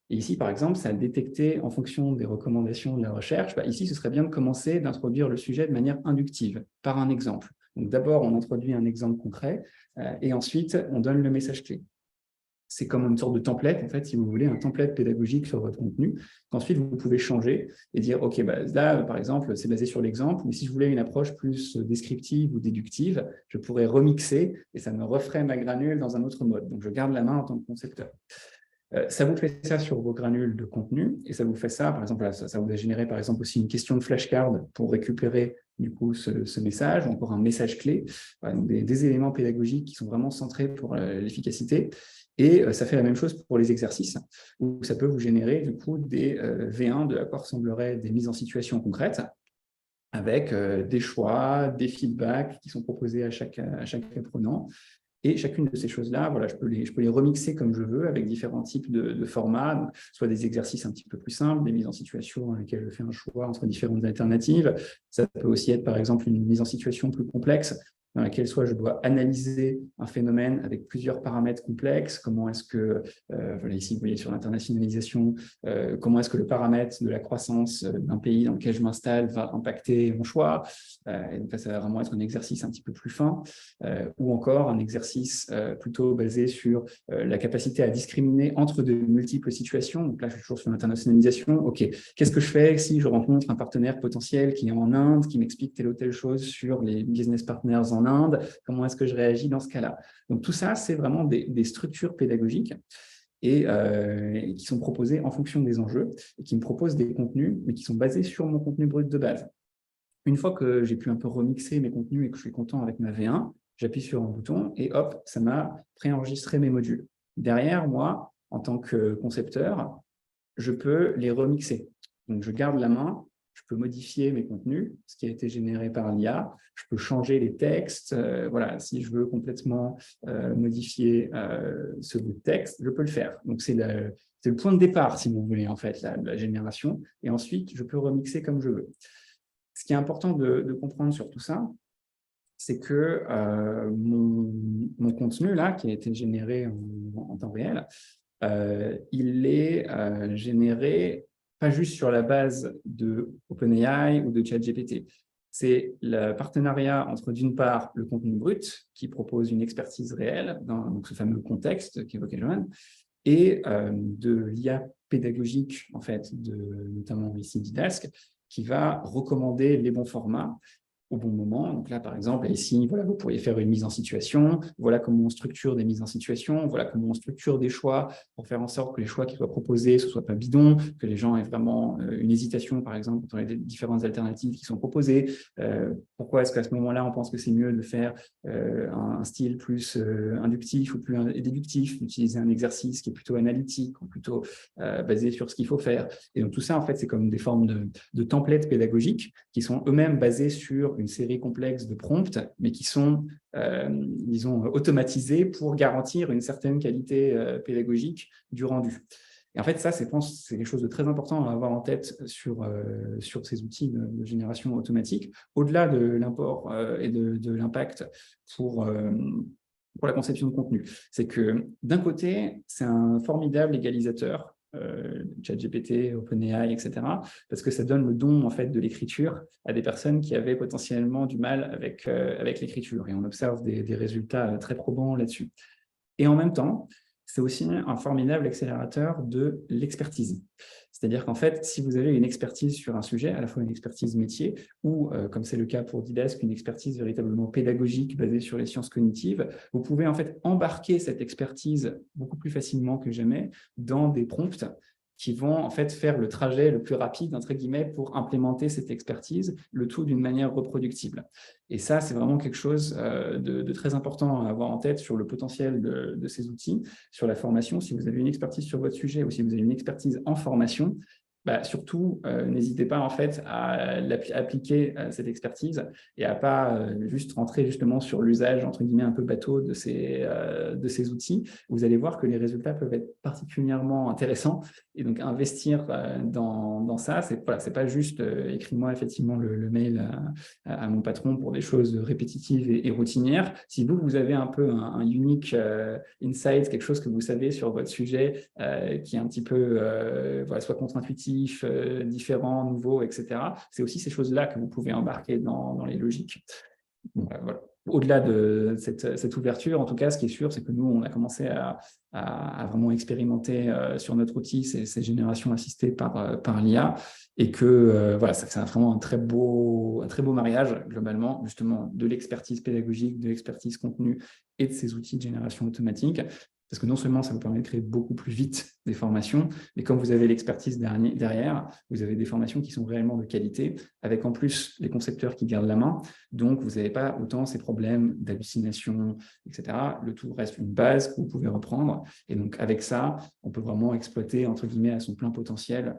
[SPEAKER 5] Et ici, par exemple, ça a détecté en fonction des recommandations de la recherche. Ici, ce serait bien de commencer d'introduire le sujet de manière inductive, par un exemple. Donc d'abord, on introduit un exemple concret et ensuite, on donne le message clé. C'est comme une sorte de template, en fait, si vous voulez, un template pédagogique sur votre contenu, qu'ensuite vous pouvez changer et dire, OK, là, par exemple, c'est basé sur l'exemple, mais si je voulais une approche plus descriptive ou déductive, je pourrais remixer et ça me referait ma granule dans un autre mode. Donc, je garde la main en tant que concepteur. Ça vous fait ça sur vos granules de contenu et ça vous fait ça, par exemple, ça vous a généré, par exemple, aussi une question de flashcard pour récupérer du coup ce message, ou encore un message clé, donc des éléments pédagogiques qui sont vraiment centrés pour l'efficacité. Et ça fait la même chose pour les exercices, où ça peut vous générer du coup des V1 de à quoi ressembleraient des mises en situation concrètes, avec des choix, des feedbacks qui sont proposés à chaque apprenant. Et chacune de ces choses-là, voilà, je peux les remixer comme je veux avec différents types de formats, soit des exercices un petit peu plus simples, des mises en situation dans lesquelles je fais un choix entre différentes alternatives. Ça peut aussi être, par exemple, une mise en situation plus complexe, dans laquelle soit je dois analyser un phénomène avec plusieurs paramètres complexes. Comment est-ce que, voilà, ici, vous voyez sur l'internationalisation, comment est-ce que le paramètre de la croissance d'un pays dans lequel je m'installe va impacter mon choix. Et donc là, ça va vraiment être un exercice un petit peu plus fin, ou encore un exercice plutôt basé sur la capacité à discriminer entre de multiples situations. Donc là, je suis toujours sur l'internationalisation. OK, qu'est-ce que je fais si je rencontre un partenaire potentiel qui est en Inde, qui m'explique telle ou telle chose sur les business partners en Inde? Comment est-ce que je réagis dans ce cas-là? Donc tout ça, c'est vraiment des structures pédagogiques et qui sont proposées en fonction des enjeux et qui me proposent des contenus, mais qui sont basés sur mon contenu brut de base. Une fois que j'ai pu un peu remixer mes contenus et que je suis content avec ma V1, j'appuie sur un bouton et hop, ça m'a préenregistré mes modules. Derrière, moi, en tant que concepteur, je peux les remixer. Donc, je garde la main, je peux modifier mes contenus, ce qui a été généré par l'IA, je peux changer les textes. Voilà, si je veux complètement modifier ce bout de texte, je peux le faire. Donc, c'est le point de départ, si vous voulez, en fait, la génération. Et ensuite, je peux remixer comme je veux. Ce qui est important de comprendre sur tout ça, c'est que mon contenu, là, qui a été généré en temps réel, il est généré pas juste sur la base de OpenAI ou de ChatGPT. C'est le partenariat entre, d'une part, le contenu brut, qui propose une expertise réelle dans donc ce fameux contexte qu'évoquait Johan, et de l'IA pédagogique, en fait, notamment ici Didask, qui va recommander les bons formats au bon moment. Donc là, par exemple, ici, voilà, vous pourriez faire une mise en situation. Voilà comment on structure des mises en situation. Voilà comment on structure des choix pour faire en sorte que les choix qui soient proposés ne soient pas bidons, que les gens aient vraiment une hésitation, par exemple, dans les différentes alternatives qui sont proposées. Pourquoi est-ce qu'à ce moment-là, on pense que c'est mieux de faire un style plus inductif ou plus déductif, d'utiliser un exercice qui est plutôt analytique ou plutôt basé sur ce qu'il faut faire. Et donc tout ça, en fait, c'est comme des formes de templates pédagogiques qui sont eux-mêmes basés sur une série complexe de prompts, mais qui sont, disons, automatisés pour garantir une certaine qualité pédagogique du rendu. Et en fait, ça, je pense, c'est quelque chose de très important à avoir en tête sur ces outils de génération automatique, au-delà de l'import et de l'impact pour la conception de contenu. C'est que d'un côté, c'est un formidable égalisateur, ChatGPT, OpenAI, etc., parce que ça donne le don en fait de l'écriture à des personnes qui avaient potentiellement du mal avec l'écriture, et on observe des résultats très probants là-dessus. Et en même temps, c'est aussi un formidable accélérateur de l'expertise. C'est-à-dire qu'en fait, si vous avez une expertise sur un sujet, à la fois une expertise métier ou, comme c'est le cas pour Didask, une expertise véritablement pédagogique basée sur les sciences cognitives, vous pouvez en fait embarquer cette expertise beaucoup plus facilement que jamais dans des prompts qui vont en fait faire le trajet le plus rapide, entre guillemets, pour implémenter cette expertise, le tout d'une manière reproductible. Et ça, c'est vraiment quelque chose de très important à avoir en tête sur le potentiel de ces outils, sur la formation. Si vous avez une expertise sur votre sujet ou si vous avez une expertise en formation, surtout, n'hésitez pas en fait à appliquer cette expertise et à pas juste rentrer justement sur l'usage entre guillemets un peu bateau de ces outils. Vous allez voir que les résultats peuvent être particulièrement intéressants et donc investir dans ça, c'est pas juste écris-moi effectivement le mail à mon patron pour des choses répétitives et routinières. Si vous avez un peu un unique insight, quelque chose que vous savez sur votre sujet qui est un petit peu soit contre-intuitif, différents, nouveaux, etc. C'est aussi ces choses-là que vous pouvez embarquer dans les logiques. Voilà. Au-delà de cette ouverture, en tout cas, ce qui est sûr, c'est que nous, on a commencé à vraiment expérimenter sur notre outil ces générations assistées par l'IA et que voilà, c'est vraiment un très beau mariage, globalement, justement, de l'expertise pédagogique, de l'expertise contenu et de ces outils de génération automatique parce que non seulement ça vous permet de créer beaucoup plus vite des formations, mais comme vous avez l'expertise derrière, vous avez des formations qui sont réellement de qualité, avec en plus les concepteurs qui gardent la main, donc vous n'avez pas autant ces problèmes d'hallucination, etc. Le tout reste une base que vous pouvez reprendre, et donc avec ça, on peut vraiment exploiter, entre guillemets, à son plein potentiel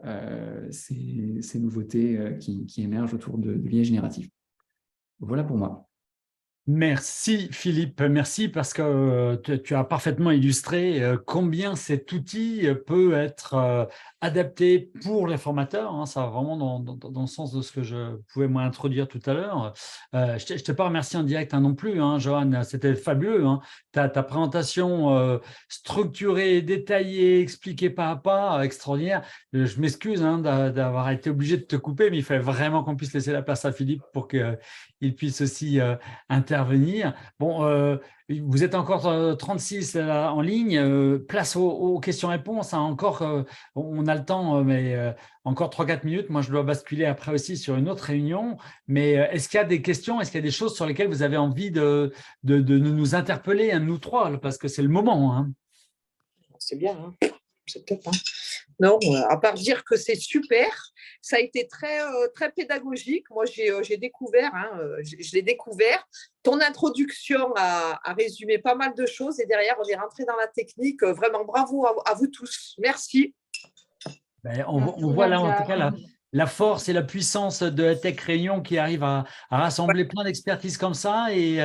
[SPEAKER 5] ces nouveautés qui émergent autour de l'IA générative. Voilà pour moi.
[SPEAKER 1] Merci Philippe, merci parce que tu as parfaitement illustré combien cet outil peut être adapté pour les formateurs, hein, ça va vraiment dans le sens de ce que je pouvais moi introduire tout à l'heure. Je ne t'ai pas remercié en direct non plus, hein, Johan, c'était fabuleux. Hein, ta présentation structurée, détaillée, expliquée pas à pas, extraordinaire. Je m'excuse hein, d'avoir été obligé de te couper, mais il fallait vraiment qu'on puisse laisser la place à Philippe pour qu'il puisse aussi intervenir. Bon, vous êtes encore 36 en ligne. Place aux questions-réponses. Hein, encore, on a le temps, mais encore 3-4 minutes. Moi, je dois basculer après aussi sur une autre réunion. Mais est-ce qu'il y a des questions? Est-ce qu'il y a des choses sur lesquelles vous avez envie de nous interpeller, nous trois, parce que c'est le moment. Hein.
[SPEAKER 6] C'est bien, hein, c'est top. Hein. Non, à part dire que c'est super, ça a été très pédagogique. Moi, j'ai découvert, hein, je l'ai découvert. Ton introduction a résumé pas mal de choses et derrière, on est rentré dans la technique. Vraiment, bravo à vous tous. Merci.
[SPEAKER 1] Ben, on voit là, en tout cas, la force et la puissance de la Tech Réunion qui arrive à rassembler plein d'expertises comme ça et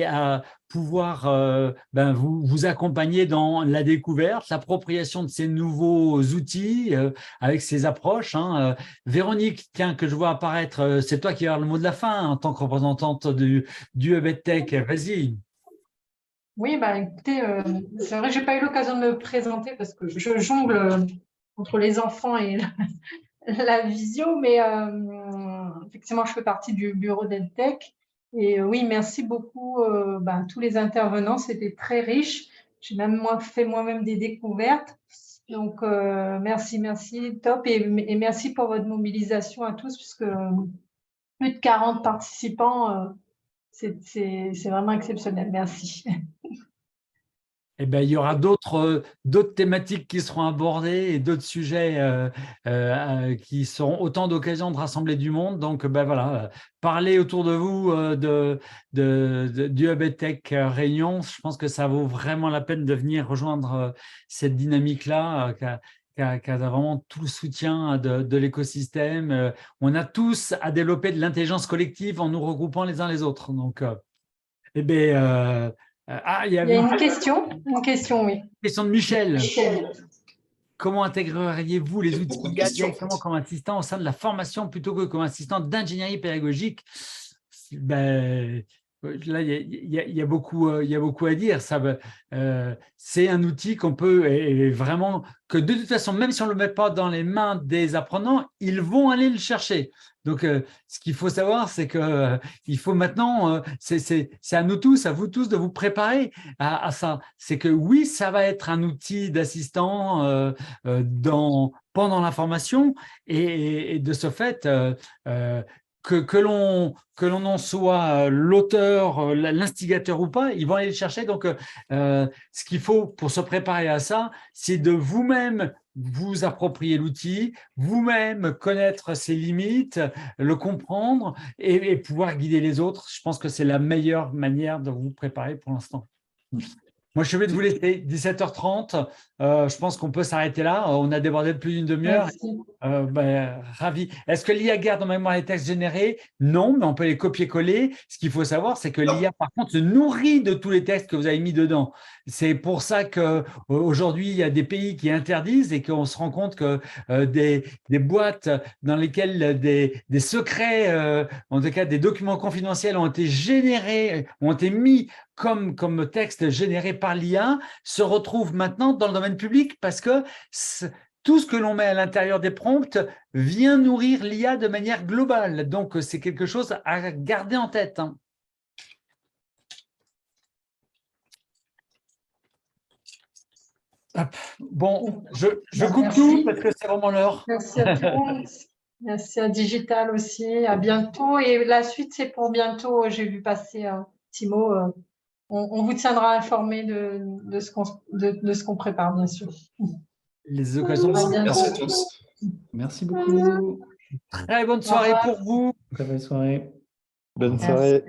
[SPEAKER 1] à pouvoir vous accompagner dans la découverte, l'appropriation de ces nouveaux outils avec ces approches. Hein. Véronique, tiens, que je vois apparaître, c'est toi qui vas avoir le mot de la fin en tant que représentante du Hub EdTech. Vas-y.
[SPEAKER 7] Oui, écoutez, c'est vrai que je n'ai pas eu l'occasion de me présenter parce que je jongle entre les enfants et la visio, mais effectivement, je fais partie du bureau d'EdTech. Et oui, merci beaucoup à tous les intervenants, c'était très riche. J'ai même fait moi-même des découvertes. Donc, merci, top. Et merci pour votre mobilisation à tous, puisque plus de 40 participants, c'est vraiment exceptionnel. Merci.
[SPEAKER 1] Eh ben, il y aura d'autres thématiques qui seront abordées et d'autres sujets qui seront autant d'occasions de rassembler du monde. Donc, voilà, parlez autour de vous du Hub EdTech Réunion. Je pense que ça vaut vraiment la peine de venir rejoindre cette dynamique-là qui a vraiment tout le soutien de l'écosystème. On a tous à développer de l'intelligence collective en nous regroupant les uns les autres. Donc, il y a
[SPEAKER 7] une question, oui.
[SPEAKER 1] Question de Michel. Comment intégreriez-vous les outils IA directement comme assistant au sein de la formation plutôt que comme assistant d'ingénierie pédagogique? Là, il y a beaucoup à dire. C'est un outil qu'on peut et vraiment que de toute façon, même si on ne le met pas dans les mains des apprenants, ils vont aller le chercher. Donc, ce qu'il faut savoir, c'est que il faut maintenant, c'est à nous tous, à vous tous, de vous préparer à ça. C'est que oui, ça va être un outil d'assistant pendant la formation et de ce fait, que l'on en soit l'auteur, l'instigateur ou pas, ils vont aller le chercher. Donc, ce qu'il faut pour se préparer à ça, c'est de vous-même vous approprier l'outil, vous-même connaître ses limites, le comprendre et pouvoir guider les autres. Je pense que c'est la meilleure manière de vous préparer pour l'instant. Moi, je vais vous laisser 17h30. Je pense qu'on peut s'arrêter là. On a débordé de plus d'une demi-heure. Ravi. Est-ce que l'IA garde en mémoire les textes générés? Non, mais on peut les copier-coller. Ce qu'il faut savoir, c'est que l'IA, par contre, se nourrit de tous les textes que vous avez mis dedans. C'est pour ça qu'aujourd'hui, il y a des pays qui interdisent et qu'on se rend compte que des boîtes dans lesquelles des secrets, en tout cas des documents confidentiels ont été générés, ont été mis comme texte généré par l'IA, se retrouvent maintenant dans le domaine public parce que tout ce que l'on met à l'intérieur des prompts vient nourrir l'IA de manière globale. Donc, c'est quelque chose à garder en tête. Hein. Bon, je coupe tout parce que c'est vraiment l'heure.
[SPEAKER 7] Merci à tout le monde. Merci à Digital aussi. À bientôt. Et la suite, c'est pour bientôt. J'ai vu passer un petit mot. on vous tiendra informé de ce qu'on prépare, bien sûr.
[SPEAKER 1] Les occasions
[SPEAKER 7] À
[SPEAKER 1] sont
[SPEAKER 7] bientôt.
[SPEAKER 4] Merci à tous.
[SPEAKER 5] Merci beaucoup.
[SPEAKER 1] très bonne soirée pour vous.
[SPEAKER 5] Très belle soirée.
[SPEAKER 3] Bonne
[SPEAKER 7] Merci.
[SPEAKER 3] soirée.